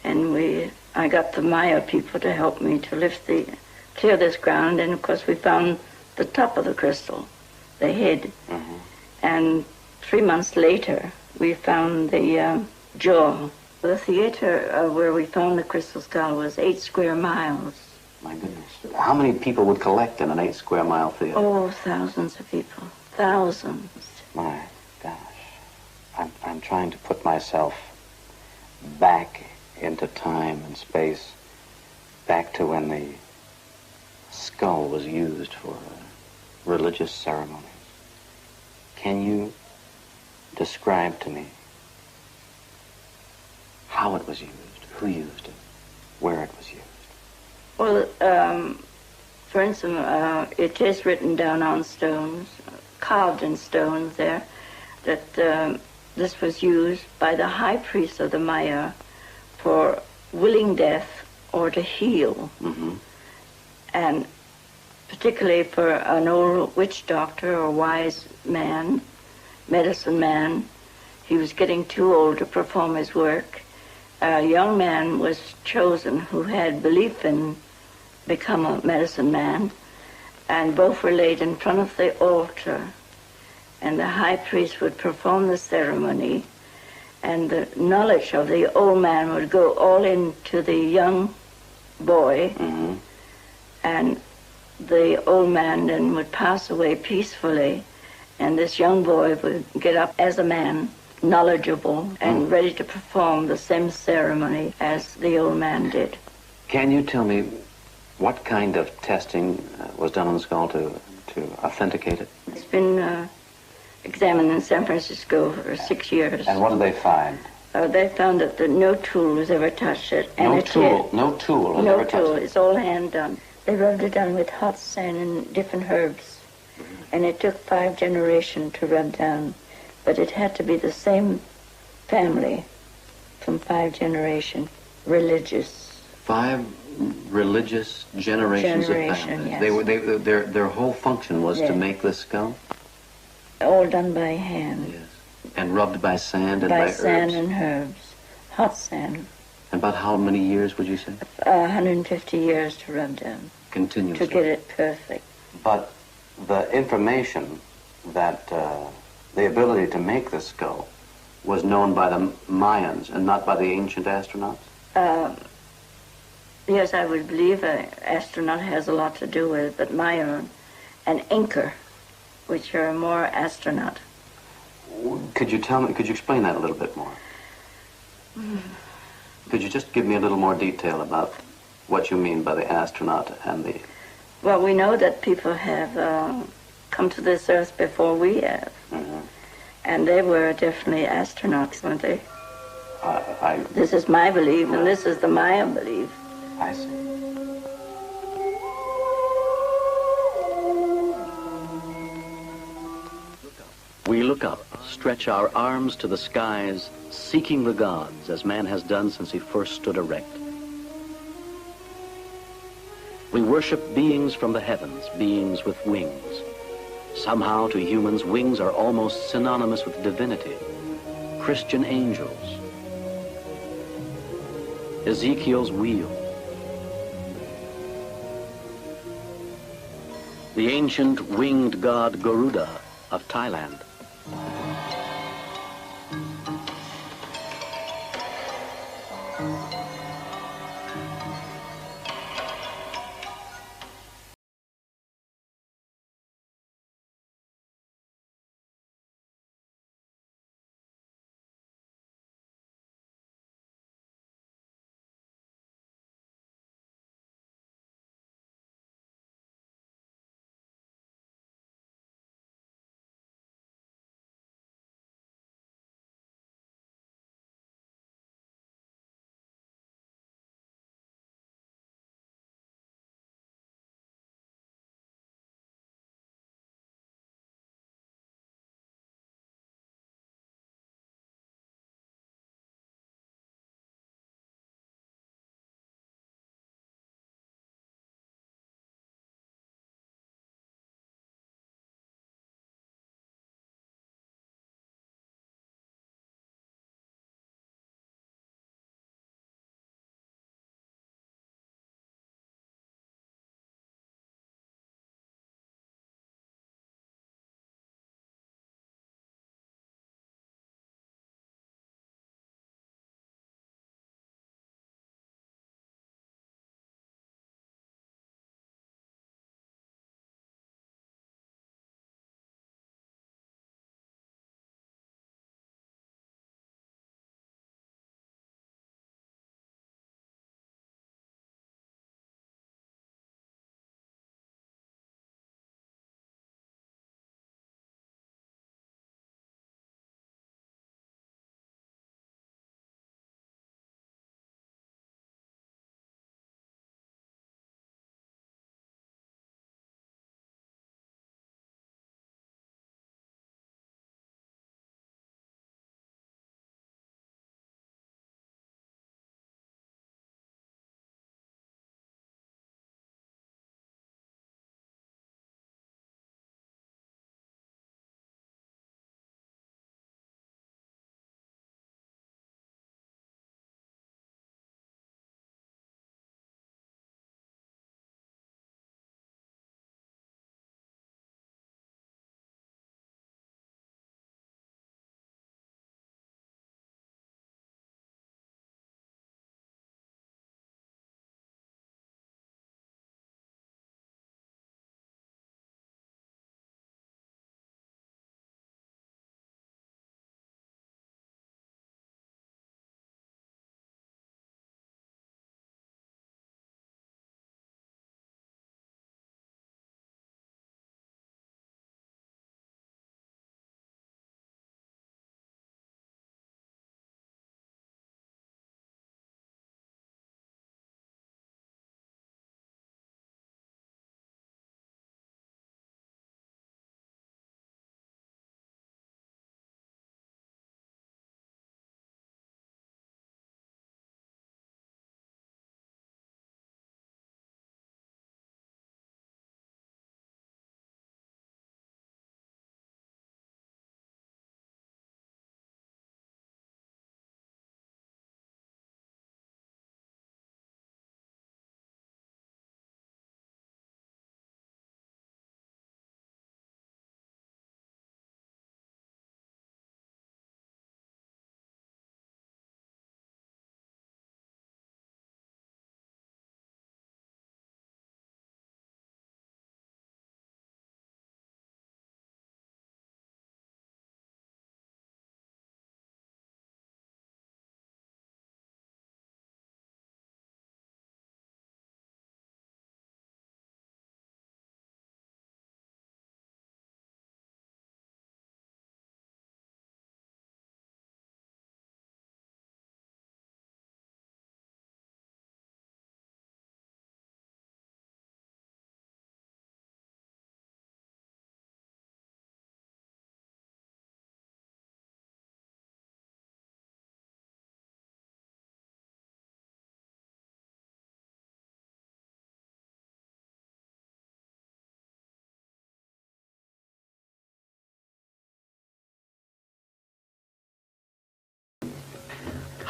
And I got the Maya people to help me to clear this ground. And of course we found the top of the crystal, the head. And 3 months later, we found the jaw. The theater where we found the crystal skull was 8 square miles. My goodness. How many people would collect in an 8 square mile theater? Oh, thousands of people. Thousands. My gosh. I'm trying to put myself back into time and space, back to when the skull was used for religious ceremonies. Can you describe to me how it was used, who used it, where it was used? Well, for instance, it is written down on stones, carved in stones there, that this was used by the high priest of the Maya for willing death or to heal. And particularly for an old witch doctor or wise man, medicine man, he was getting too old to perform his work. A young man was chosen who had belief in become a medicine man, and both were laid in front of the altar, and the high priest would perform the ceremony, and the knowledge of the old man would go all into the young boy, and the old man then would pass away peacefully, and this young boy would get up as a man, knowledgeable and ready to perform the same ceremony as the old man did. Can you tell me what kind of testing was done on the skull to authenticate it? It's been examined in San Francisco for 6 years. And what did they find? They found that no tool was ever touched it. And no tool was ever touched it? It's all hand done. They rubbed it down with hot sand and different herbs. And it took 5 generations to rub down. But it had to be the same family from 5 generations, religious. 5 religious generations of families. Yes. Their whole function was to make this skull? All done by hand. Yes. And rubbed by sand and by herbs? By sand and herbs. Hot sand. And about how many years would you say? 150 years to rub down. Continuously? To get it perfect. But the information that the ability to make this skull was known by the Mayans and not by the ancient astronauts? Yes, I would believe an astronaut has a lot to do with it, but Maya and Inca, which are more astronaut. Could you explain that a little bit more? Could you just give me a little more detail about what you mean by the astronaut and the... Well, we know that people have come to this earth before we have. And they were definitely astronauts, weren't they? This is my belief, and this is the Maya belief. I see. We look up, stretch our arms to the skies, seeking the gods, as man has done since he first stood erect. We worship beings from the heavens, beings with wings. Somehow, to humans, wings are almost synonymous with divinity. Christian angels. Ezekiel's wheel. The ancient winged god Garuda of Thailand.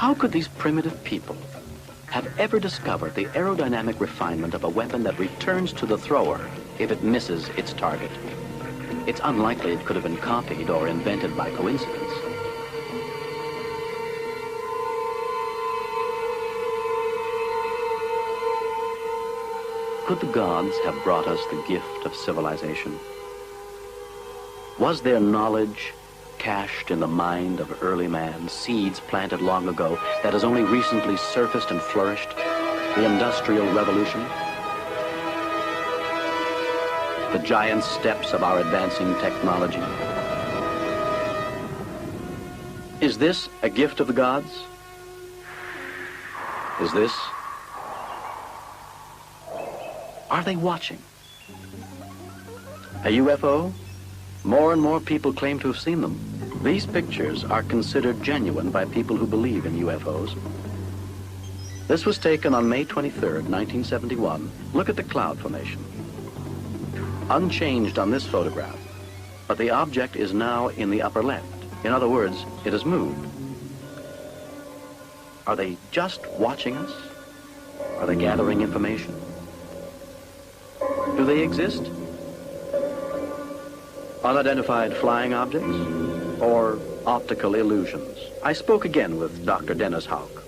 How could these primitive people have ever discovered the aerodynamic refinement of a weapon that returns to the thrower if it misses its target? It's unlikely it could have been copied or invented by coincidence. Could the gods have brought us the gift of civilization? Was their knowledge cached in the mind of early man, seeds planted long ago that has only recently surfaced and flourished? The Industrial Revolution? The giant steps of our advancing technology? Is this a gift of the gods? Is this? Are they watching? A UFO? More and more people claim to have seen them. These pictures are considered genuine by people who believe in UFOs. This was taken on May 23rd, 1971. Look at the cloud formation. Unchanged on this photograph, but the object is now in the upper left. In other words, it has moved. Are they just watching us? Are they gathering information? Do they exist? Unidentified flying objects or optical illusions? I spoke again with Dr. Dennis Houck.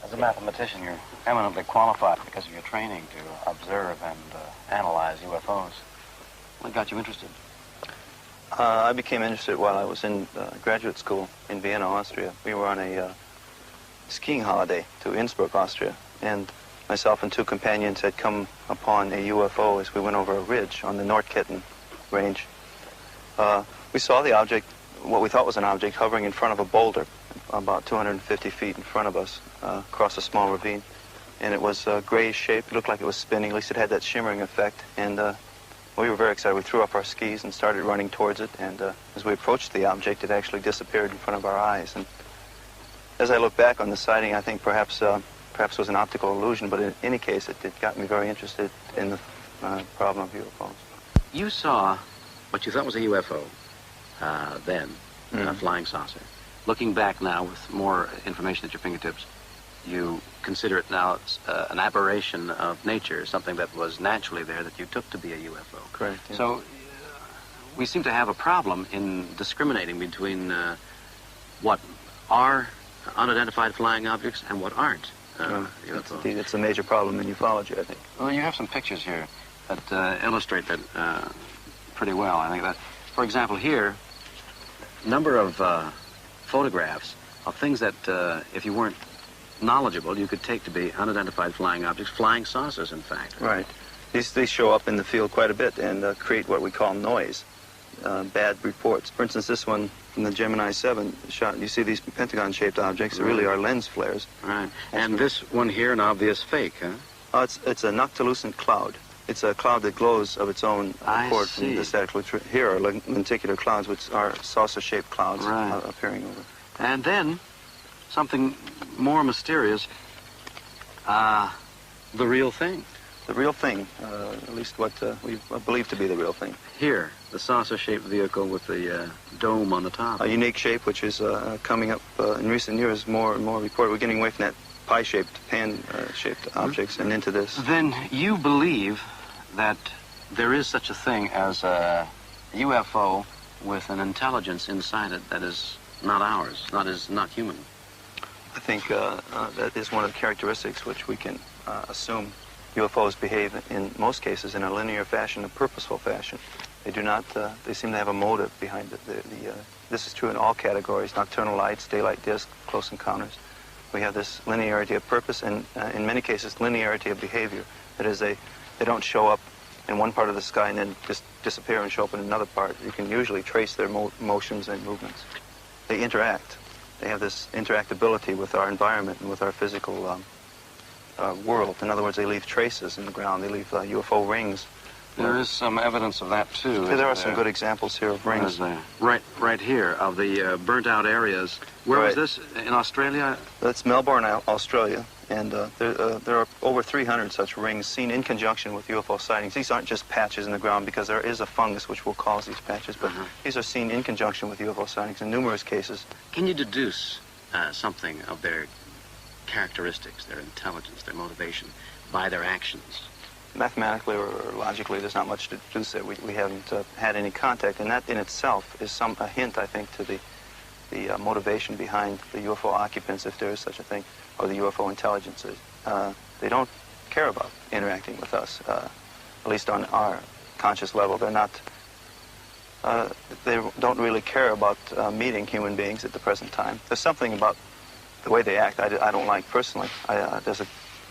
As a mathematician, you're eminently qualified because of your training to observe and analyze UFOs. What got you interested? I became interested while I was in graduate school in Vienna, Austria. We were on a skiing holiday to Innsbruck, Austria, and myself and two companions had come upon a UFO as we went over a ridge on the Nordketten range. We saw the object, what we thought was an object, hovering in front of a boulder about 250 feet in front of us across a small ravine. And it was grayish shape. It looked like it was spinning. At least it had that shimmering effect. And we were very excited. We threw up our skis and started running towards it. And as we approached the object, it actually disappeared in front of our eyes. And as I look back on the sighting, I think perhaps it was an optical illusion, but in any case, it got me very interested in the problem of UFOs. You saw what you thought was a UFO then, a flying saucer. Looking back now with more information at your fingertips, you consider it now an aberration of nature, something that was naturally there that you took to be a UFO. Correct. Yeah. So we seem to have a problem in discriminating between what are unidentified flying objects and what aren't. It's a major problem in ufology, I think. Well, you have some pictures here that illustrate that pretty well. I think that, for example, here, number of photographs of things that if you weren't knowledgeable, you could take to be unidentified flying objects, flying saucers, in fact. Right. These show up in the field quite a bit and create what we call noise, bad reports. For instance, this one from the Gemini 7 shot, you see these pentagon-shaped objects that really are lens flares. Right. And this one here, an obvious fake, huh? It's a noctilucent cloud. It's a cloud that glows of its own accord from the static fluid. Here are lenticular clouds, which are saucer-shaped clouds appearing over. And then, something more mysterious, the real thing. The real thing, at least what we believe to be the real thing. Here, the saucer-shaped vehicle with the dome on the top. A unique shape, which is coming up in recent years, more and more reported. We're getting away from that pie-shaped, pan-shaped objects and into this. Then you believe that there is such a thing as a UFO with an intelligence inside it that is not ours, not human. I think that is one of the characteristics which we can assume. UFOs behave in most cases in a linear fashion, a purposeful fashion. They do not, they seem to have a motive behind it. This is true in all categories: nocturnal lights, daylight discs, close encounters. We have this linearity of purpose and in many cases linearity of behavior. That is, they don't show up in one part of the sky and then just disappear and show up in another part. You can usually trace their motions and movements. They interact. They have this interactability with our environment and with our physical world. In other words, they leave traces in the ground. They leave UFO rings. There is some evidence of that, too. There are some good examples here of rings. Right here, of the burnt-out areas. Where was this? In Australia? That's Melbourne, Australia. And there are over 300 such rings seen in conjunction with UFO sightings. These aren't just patches in the ground, because there is a fungus which will cause these patches, but these are seen in conjunction with UFO sightings in numerous cases. Can you deduce something of their characteristics, their intelligence, their motivation, by their actions? Mathematically or logically, there's not much to deduce there. We haven't had any contact, and that in itself is a hint, I think, to the motivation behind the UFO occupants, if there is such a thing, or the UFO intelligences. They don't care about interacting with us, at least on our conscious level. They're not, they don't really care about meeting human beings at the present time. There's something about the way they act I don't like personally. There's a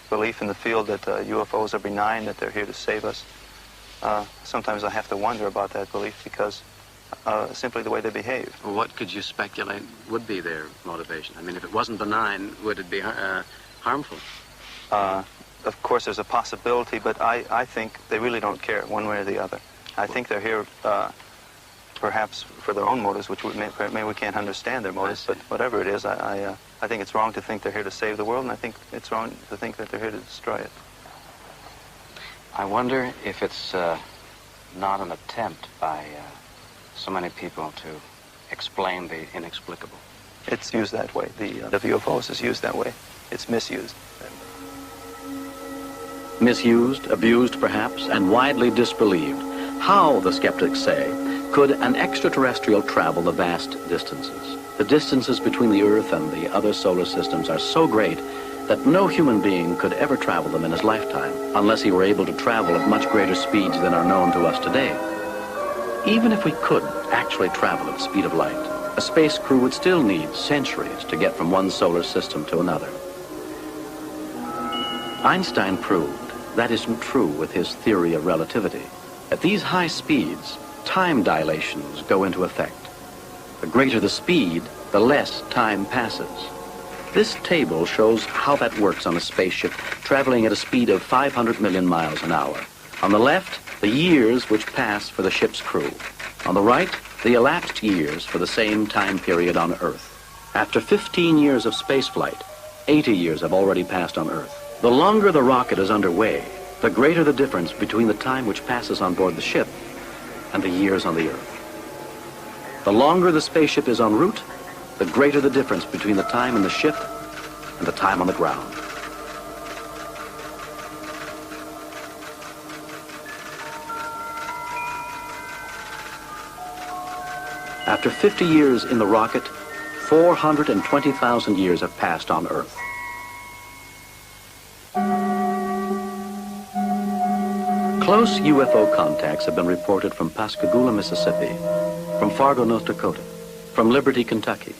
belief in the field that UFOs are benign, that they're here to save us. Sometimes I have to wonder about that belief because simply the way they behave. Well, what could you speculate would be their motivation? I mean, if it wasn't benign, would it be harmful? Of course, there's a possibility, but I think they really don't care one way or the other. I think they're here perhaps for their own motives, which maybe we can't understand their motives, but whatever it is, I think it's wrong to think they're here to save the world, and I think it's wrong to think that they're here to destroy it. I wonder if it's not an attempt by so many people to explain the inexplicable. It's used that way. The UFOs is used that way. It's misused. Misused, abused perhaps, and widely disbelieved. How, the skeptics say, could an extraterrestrial travel the vast distances? The distances between the Earth and the other solar systems are so great that no human being could ever travel them in his lifetime unless he were able to travel at much greater speeds than are known to us today. Even if we could actually travel at the speed of light, a space crew would still need centuries to get from one solar system to another. Einstein proved that isn't true with his theory of relativity. At these high speeds, time dilations go into effect. The greater the speed, the less time passes. This table shows how that works on a spaceship traveling at a speed of 500 million miles an hour. On the left, the years which pass for the ship's crew. On the right, the elapsed years for the same time period on Earth. After 15 years of spaceflight, 80 years have already passed on Earth. The longer the rocket is underway, the greater the difference between the time which passes on board the ship and the years on the Earth. The longer the spaceship is en route, the greater the difference between the time in the ship and the time on the ground. After 50 years in the rocket, 420,000 years have passed on Earth. Close UFO contacts have been reported from Pascagoula, Mississippi, from Fargo, North Dakota, from Liberty, Kentucky.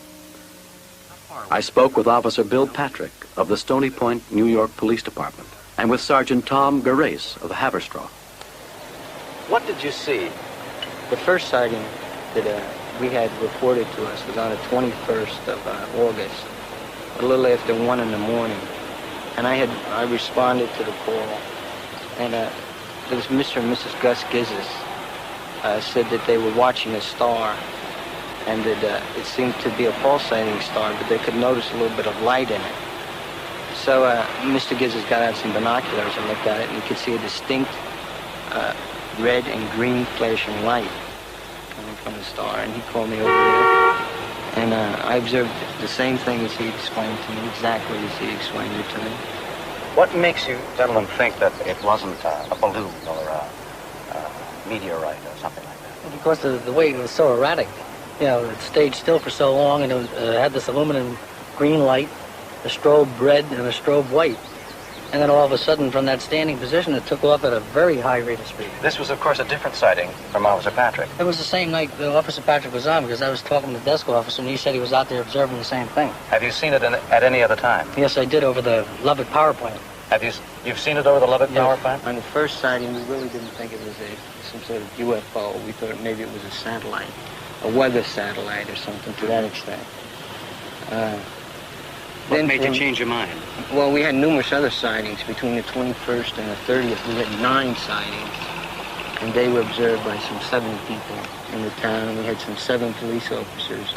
I spoke with Officer Bill Patrick of the Stony Point, New York Police Department, and with Sergeant Tom Gerace of Haverstraw. What did you see? The first sighting that we had reported to us was on the 21st of August, a little after 1 in the morning. And I responded to the call, and it was Mr. and Mrs. Gus Gizis said that they were watching a star, and that it seemed to be a pulsating star, but they could notice a little bit of light in it. So Mr. Gizis got out some binoculars and looked at it, and you could see a distinct red and green flashing light coming from the star, and he called me over there, and I observed the same thing as he explained to me, exactly as he explained it to me. What makes you gentlemen think that it wasn't a balloon or a meteorite or something like that? Because of the way it was so erratic. You know, it stayed still for so long, and it had this aluminum green light, a strobe red, and a strobe white. And then all of a sudden, from that standing position, it took off at a very high rate of speed. This was, of course, a different sighting from Officer Patrick. It was the same night that Officer Patrick was on, because I was talking to the desk officer, and he said he was out there observing the same thing. Have you seen it at any other time? Yes, I did, over the Lubbock power plant. You've seen it over the Lubbock power plant? On the first sighting, we really didn't think it was some sort of UFO. We thought maybe it was a satellite, a weather satellite or something to that extent. What made you change your mind? Well, we had numerous other sightings. Between the 21st and the 30th, we had 9 sightings, and they were observed by some 7 people in the town. We had some 7 police officers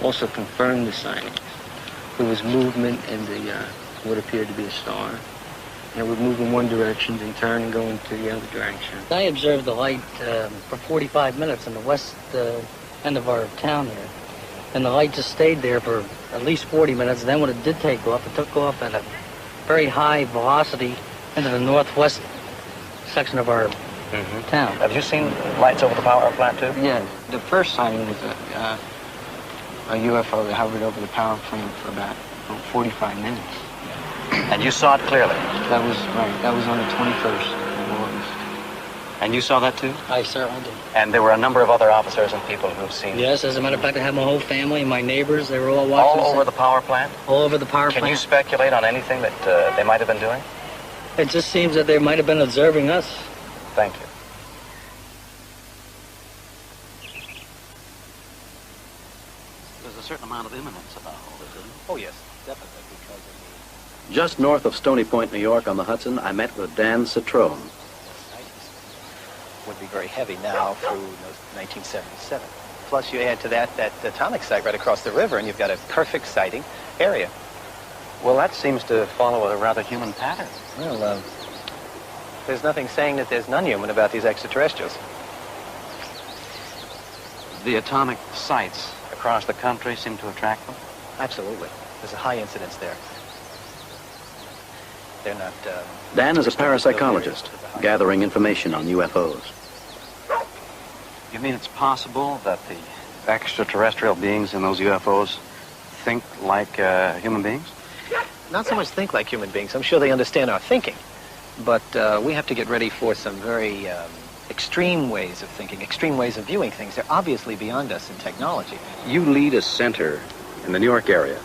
also confirm the sightings. There was movement in what appeared to be a star. And it would move in one direction, then turn and go into the other direction. I observed the light for 45 minutes in the west end of our town here. And the light just stayed there for at least 40 minutes. Then when it did take off, it took off at a very high velocity into the northwest section of our town. Have you seen lights over the power plant, too? Yeah, the first sighting was a UFO that hovered over the power plant for about 45 minutes. And you saw it clearly? That was right. That was on the 21st of August. And you saw that, too? I certainly did. And there were a number of other officers and people who've seen it? Yes, as a matter of fact, I had my whole family, my neighbors, they were all watching. All over the power plant? All over the power plant. Can you speculate on anything that they might have been doing? It just seems that they might have been observing us. Thank you. There's a certain amount of imminence about all this, isn't there? Oh, yes, definitely, because of the... Just north of Stony Point, New York, on the Hudson, I met with Dan Citrone. would be very heavy now through 1977. Plus, you add to that atomic site right across the river, and you've got a perfect sighting area. Well, that seems to follow a rather human pattern. Well, there's nothing saying that there's non-human about these extraterrestrials. The atomic sites across the country seem to attract them? Absolutely. There's a high incidence there. They're not... Dan is a parapsychologist, gathering information on UFOs. You mean it's possible that the extraterrestrial beings in those UFOs think like human beings? Not so much think like human beings. I'm sure they understand our thinking. But we have to get ready for some very extreme ways of thinking, extreme ways of viewing things. They're obviously beyond us in technology. You lead a center in the New York area.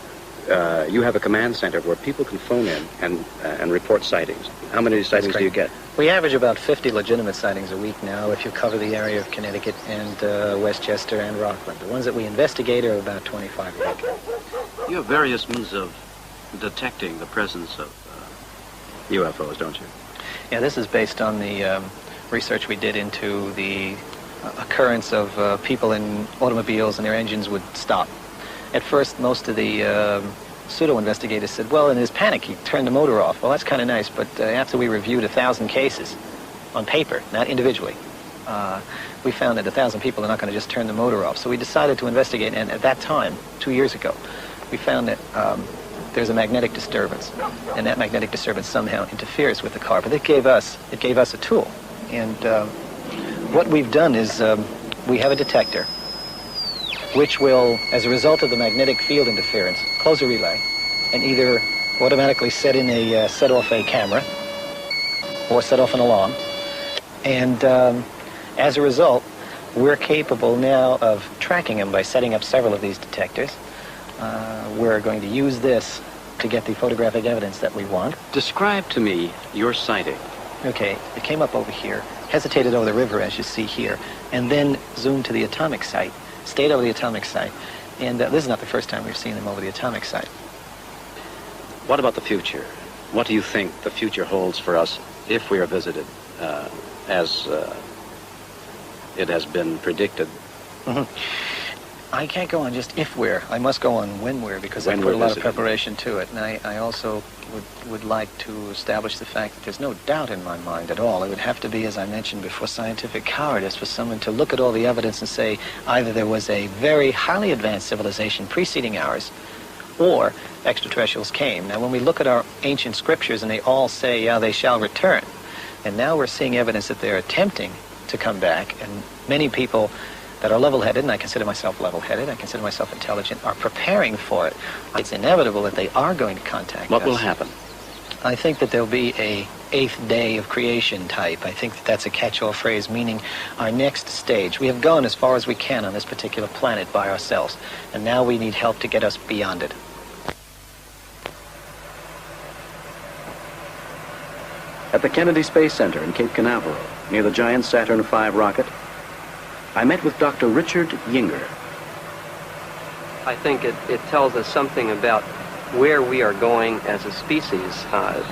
You have a command center where people can phone in and report sightings. How many sightings do you get? We average about 50 legitimate sightings a week now if you cover the area of Connecticut and Westchester and Rockland. The ones that we investigate are about 25 a week. You have various means of detecting the presence of UFOs, don't you? Yeah, this is based on the research we did into the occurrence of people in automobiles and their engines would stop. At first, most of the pseudo-investigators said, well, in his panic, he turned the motor off. Well, that's kind of nice, but after we reviewed 1,000 cases on paper, not individually, we found that 1,000 people are not going to just turn the motor off. So we decided to investigate, and at that time, 2 years ago, we found that there's a magnetic disturbance, and that magnetic disturbance somehow interferes with the car. But it gave us a tool, and what we've done is we have a detector which will, as a result of the magnetic field interference, close a relay and either automatically set off a camera or set off an alarm. And as a result, we're capable now of tracking them by setting up several of these detectors. We're going to use this to get the photographic evidence that we want. Describe to me your sighting. Okay, it came up over here, hesitated over the river, as you see here, and then zoomed to the atomic site, stayed over the atomic site, and this is not the first time we've seen them over the atomic site. What about the future? What do you think the future holds for us if we are visited, as it has been predicted? Mm-hmm. I can't go on just if we're. I must go on when we're, because I put a lot of preparation to it. And I also would like to establish the fact that there's no doubt in my mind at all. It would have to be, as I mentioned before, scientific cowardice for someone to look at all the evidence and say either there was a very highly advanced civilization preceding ours, or extraterrestrials came. Now, when we look at our ancient scriptures and they all say, yeah, they shall return, and now we're seeing evidence that they're attempting to come back, and many people that are level-headed, and I consider myself level-headed, I consider myself intelligent, are preparing for it. It's inevitable that they are going to contact us. What will happen? I think that there'll be a 8th day of creation type. I think that that's a catch-all phrase, meaning our next stage. We have gone as far as we can on this particular planet by ourselves, and now we need help to get us beyond it. At the Kennedy Space Center in Cape Canaveral, near the giant Saturn V rocket, I met with Dr. Richard Yinger. I think it tells us something about where we are going as a species.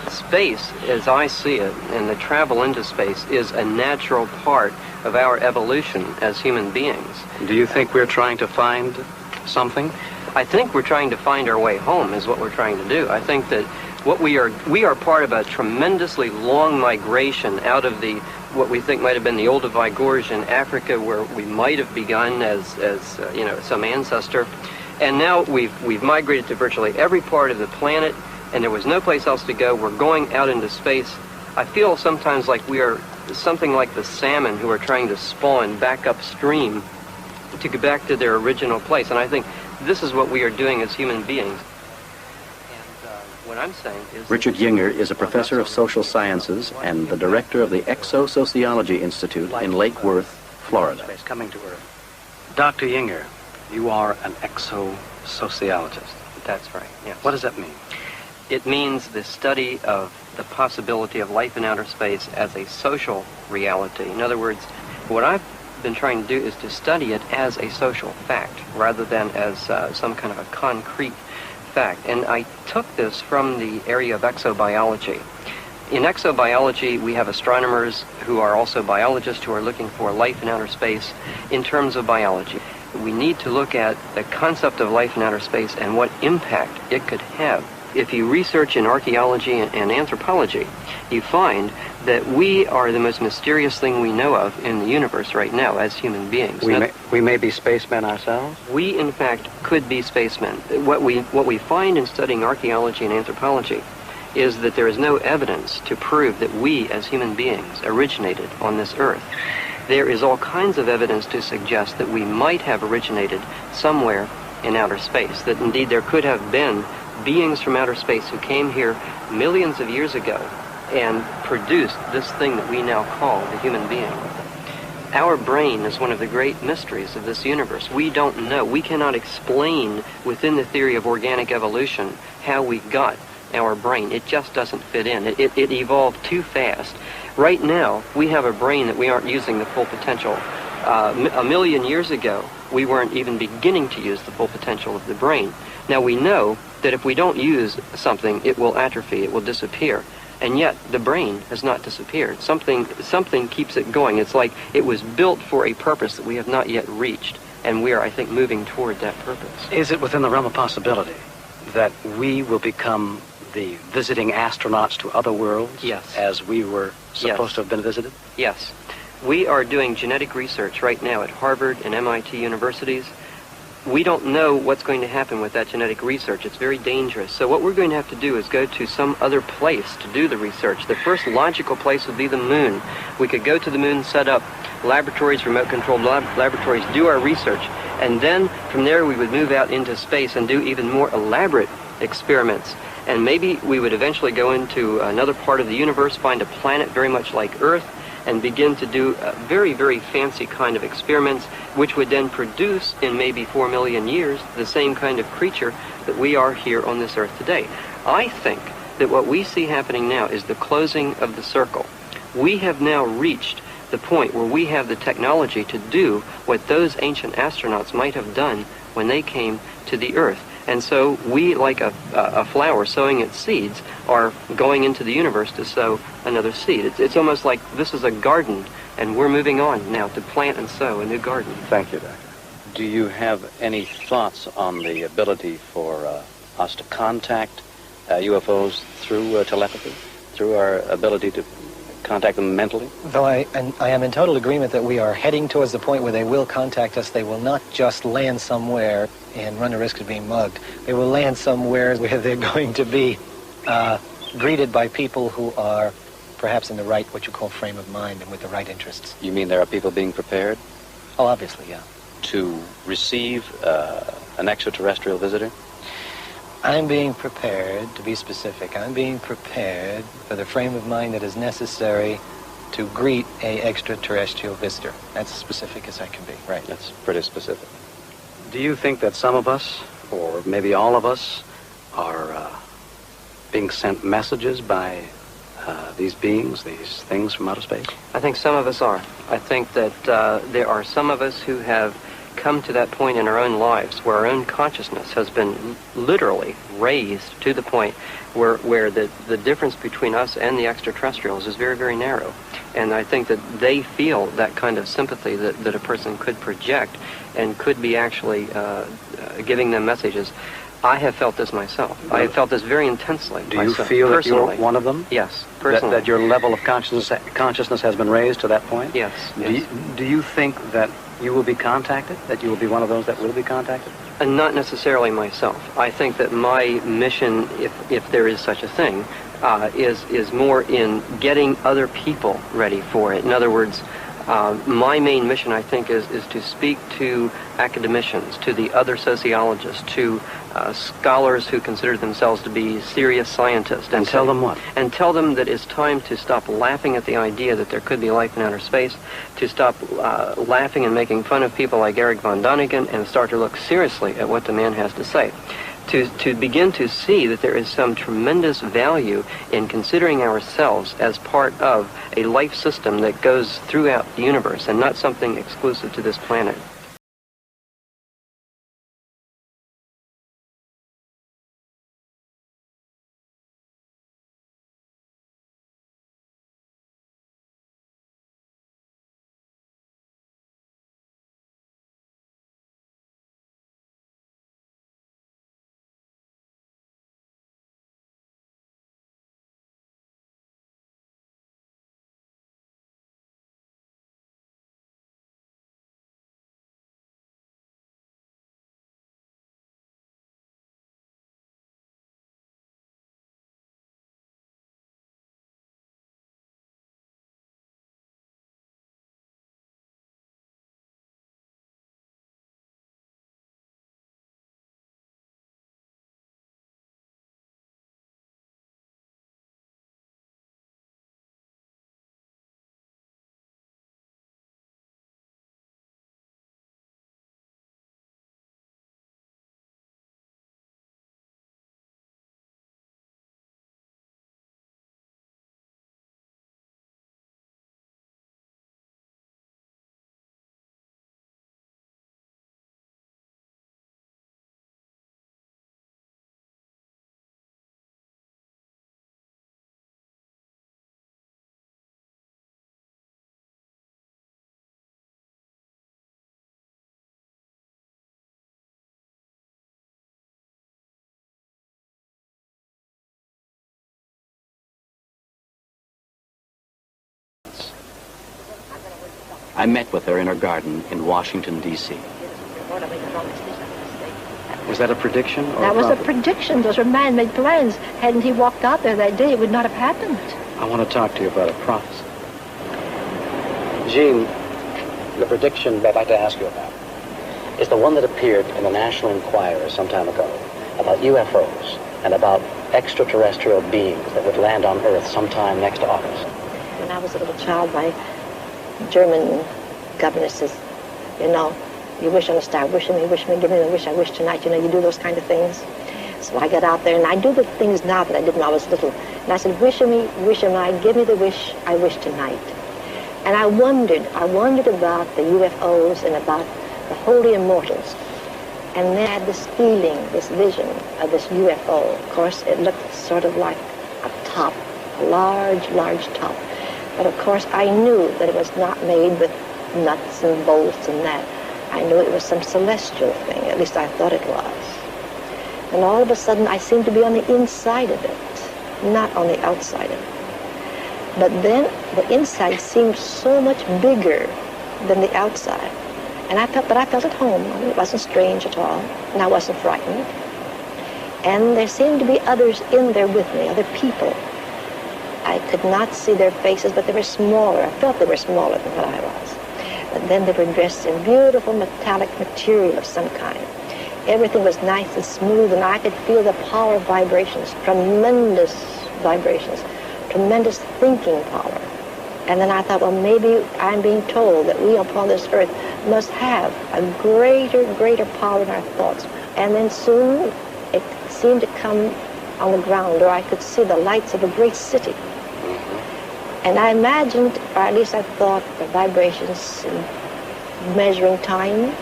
Space, as I see it, and the travel into space, is a natural part of our evolution as human beings. Do you think we're trying to find something? I think we're trying to find our way home is what we're trying to do. I think that what we are part of a tremendously long migration out of what we think might have been the old Voyage in Africa, where we might have begun as some ancestor. And now we've migrated to virtually every part of the planet, and there was no place else to go. We're going out into space. I feel sometimes like we are something like the salmon who are trying to spawn back upstream to get back to their original place. And I think this is what we are doing as human beings. And what I'm saying is... Richard Yinger is a professor of social sciences and the director of the Exosociology Institute in Lake Worth, Florida. Coming to Earth. Dr. Yinger, you are an exosociologist. That's right, yes. What does that mean? It means the study of the possibility of life in outer space as a social reality. In other words, what I've been trying to do is to study it as a social fact rather than as some kind of a concrete fact. And I took this from the area of exobiology. In exobiology, we have astronomers who are also biologists who are looking for life in outer space in terms of biology. We need to look at the concept of life in outer space and what impact it could have. If you research in archaeology and anthropology, you find that we are the most mysterious thing we know of in the universe right now as human beings. We may be spacemen ourselves? We, in fact, could be spacemen. What we find in studying archaeology and anthropology is that there is no evidence to prove that we as human beings originated on this earth. There is all kinds of evidence to suggest that we might have originated somewhere in outer space, that indeed there could have been beings from outer space who came here millions of years ago and produced this thing that we now call the human being. Our brain is one of the great mysteries of this universe. We don't know. We cannot explain within the theory of organic evolution how we got our brain. It just doesn't fit in. It evolved too fast. Right now, we have a brain that we aren't using the full potential. A million years ago, we weren't even beginning to use the full potential of the brain. Now we know that if we don't use something, it will atrophy, it will disappear. And yet, the brain has not disappeared. Something keeps it going. It's like it was built for a purpose that we have not yet reached. And we are, I think, moving toward that purpose. Is it within the realm of possibility that we will become the visiting astronauts to other worlds? Yes. As we were supposed to have been visited? Yes. We are doing genetic research right now at Harvard and MIT universities. We don't know what's going to happen with that genetic research. It's very dangerous. So what we're going to have to do is go to some other place to do the research. The first logical place would be the moon. We could go to the moon, set up laboratories, remote-controlled laboratories, do our research, and then from there we would move out into space and do even more elaborate experiments. And maybe we would eventually go into another part of the universe, find a planet very much like Earth, and begin to do very, very fancy kind of experiments, which would then produce in maybe 4 million years the same kind of creature that we are here on this earth today. I think that what we see happening now is the closing of the circle. We have now reached the point where we have the technology to do what those ancient astronauts might have done when they came to the earth. And so we, like a flower sowing its seeds, are going into the universe to sow another seed. It's almost like this is a garden, and we're moving on now to plant and sow a new garden. Thank you, Doctor. Do you have any thoughts on the ability for us to contact UFOs through telepathy, through our ability to contact them mentally? Though I am in total agreement that we are heading towards the point where they will contact us. They will not just land somewhere and run the risk of being mugged. They will land somewhere where they're going to be greeted by people who are perhaps in the right, what you call, frame of mind and with the right interests. You mean there are people being prepared? Oh, obviously, yeah. To receive an extraterrestrial visitor? I'm being prepared, to be specific, I'm being prepared for the frame of mind that is necessary to greet a extraterrestrial visitor. That's as specific as I can be. Right, that's pretty specific. Do you think that some of us, or maybe all of us, are being sent messages by these beings, these things from outer space? I think some of us are. I think that there are some of us who have come to that point in our own lives where our own consciousness has been literally raised to the point where the difference between us and the extraterrestrials is very, very narrow. And I think that they feel that kind of sympathy that a person could project and could be actually giving them messages. I have felt this myself. I have felt this very intensely myself. Do you feel personally. that you're one of them? Yes, personally. That your level of consciousness has been raised to that point? Yes. Do you think that you will be contacted? That you will be one of those that will be contacted? And not necessarily myself. I think that my mission, if there is such a thing, is more in getting other people ready for it. In other words, my main mission, I think, is to speak to academicians, to the other sociologists, to scholars who consider themselves to be serious scientists. And tell them what? And tell them that it's time to stop laughing at the idea that there could be life in outer space, to stop laughing and making fun of people like Eric von Däniken, and start to look seriously at what the man has to say. To begin to see that there is some tremendous value in considering ourselves as part of a life system that goes throughout the universe and not something exclusive to this planet. I met with her in her garden in Washington, D.C. Was that a prediction? Or that was a prediction. Those were man-made plans. Hadn't he walked out there that day, it would not have happened. I want to talk to you about a prophecy. Jean, the prediction that I'd like to ask you about is the one that appeared in the National Enquirer some time ago about UFOs and about extraterrestrial beings that would land on Earth sometime next August. When I was a little child, my German governor says, you know, you wish on a star, wish me, give me the wish I wish tonight. You know, you do those kind of things. So I got out there, and I do the things now that I did when I was little. And I said, wish me, give me the wish I wish tonight. And I wondered about the UFOs and about the holy immortals. And then I had this feeling, this vision of this UFO. Of course, it looked sort of like a top, a large, large top. But of course, I knew that it was not made with nuts and bolts and that. I knew it was some celestial thing. At least I thought it was. And all of a sudden, I seemed to be on the inside of it, not on the outside of it. But then the inside seemed so much bigger than the outside. And I felt at home. I mean, it wasn't strange at all, and I wasn't frightened. And there seemed to be others in there with me, other people. I could not see their faces, but they were smaller. I felt they were smaller than what I was. But then they were dressed in beautiful metallic material of some kind. Everything was nice and smooth, and I could feel the power of vibrations, tremendous vibrations, tremendous thinking power. And then I thought, well, maybe I'm being told that we upon this earth must have a greater power in our thoughts. And then soon it seemed to come on the ground, or I could see the lights of a great city. And I imagined, or at least I thought, the vibrations measuring time,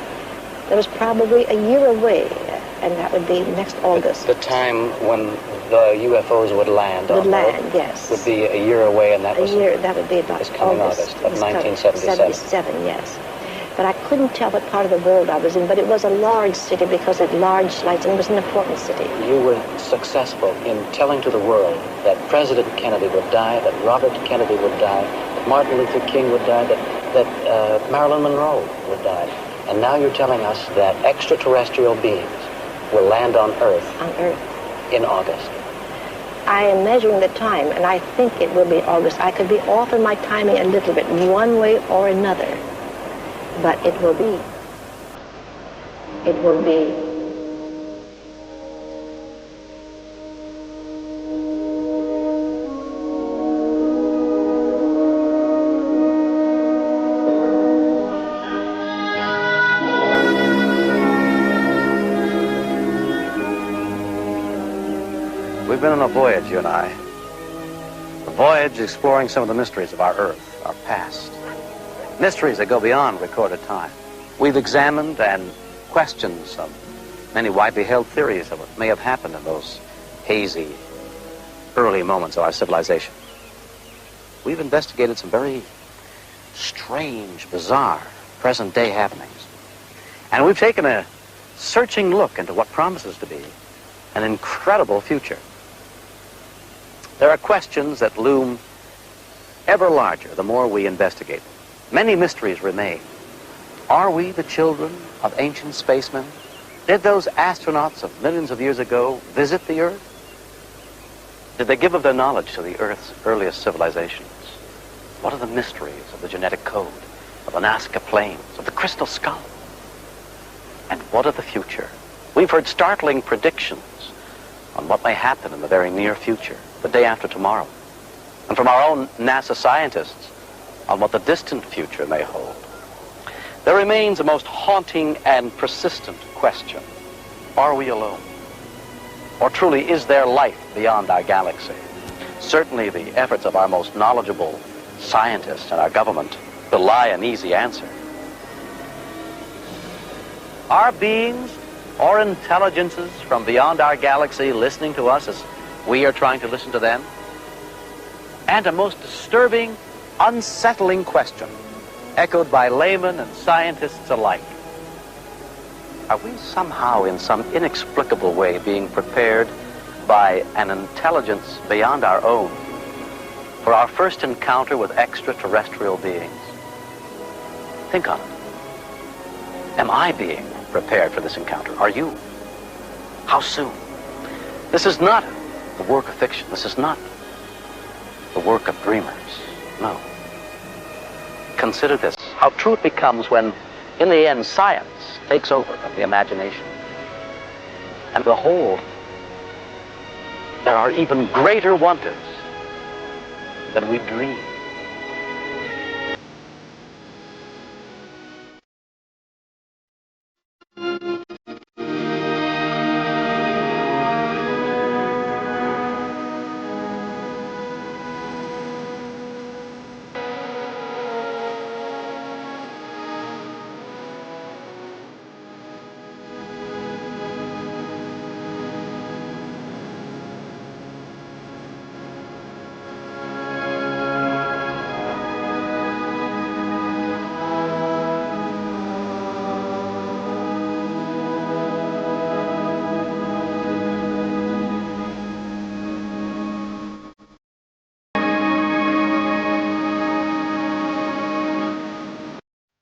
that was probably a year away, and that would be next August. The time when the UFOs would land on Earth, yes. Would be a year away, and that that would be about this coming August of 1977. 77, yes. But I couldn't tell what part of the world I was in, but it was a large city because it had large lights, and it was an important city. You were successful in telling to the world that President Kennedy would die, that Robert Kennedy would die, that Martin Luther King would die, that Marilyn Monroe would die. And now you're telling us that extraterrestrial beings will land on Earth. On Earth. In August. I am measuring the time, and I think it will be August. I could be off in my timing a little bit, one way or another. But it will be. It will be. We've been on a voyage, you and I. A voyage exploring some of the mysteries of our Earth, our past. Mysteries that go beyond recorded time. We've examined and questioned some many widely held theories of what may have happened in those hazy, early moments of our civilization. We've investigated some very strange, bizarre, present-day happenings. And we've taken a searching look into what promises to be an incredible future. There are questions that loom ever larger the more we investigate. Many mysteries remain. Are we the children of ancient spacemen? Did those astronauts of millions of years ago visit the Earth? Did they give of their knowledge to the Earth's earliest civilizations? What are the mysteries of the genetic code, of the Nazca Plains, of the crystal skull? And what of the future? We've heard startling predictions on what may happen in the very near future, the day after tomorrow, and from our own NASA scientists on what the distant future may hold. There remains a most haunting and persistent question. Are we alone? Or truly, is there life beyond our galaxy? Certainly the efforts of our most knowledgeable scientists and our government belie an easy answer. Are beings or intelligences from beyond our galaxy listening to us as we are trying to listen to them? And a most disturbing, unsettling question, echoed by laymen and scientists alike. Are we somehow, in some inexplicable way, being prepared by an intelligence beyond our own for our first encounter with extraterrestrial beings? Think on it. Am I being prepared for this encounter? Are you? How soon? This is not the work of fiction. This is not the work of dreamers. No. Consider this, how true it becomes when, in the end, science takes over of the imagination. And behold, there are even greater wonders than we dreamed.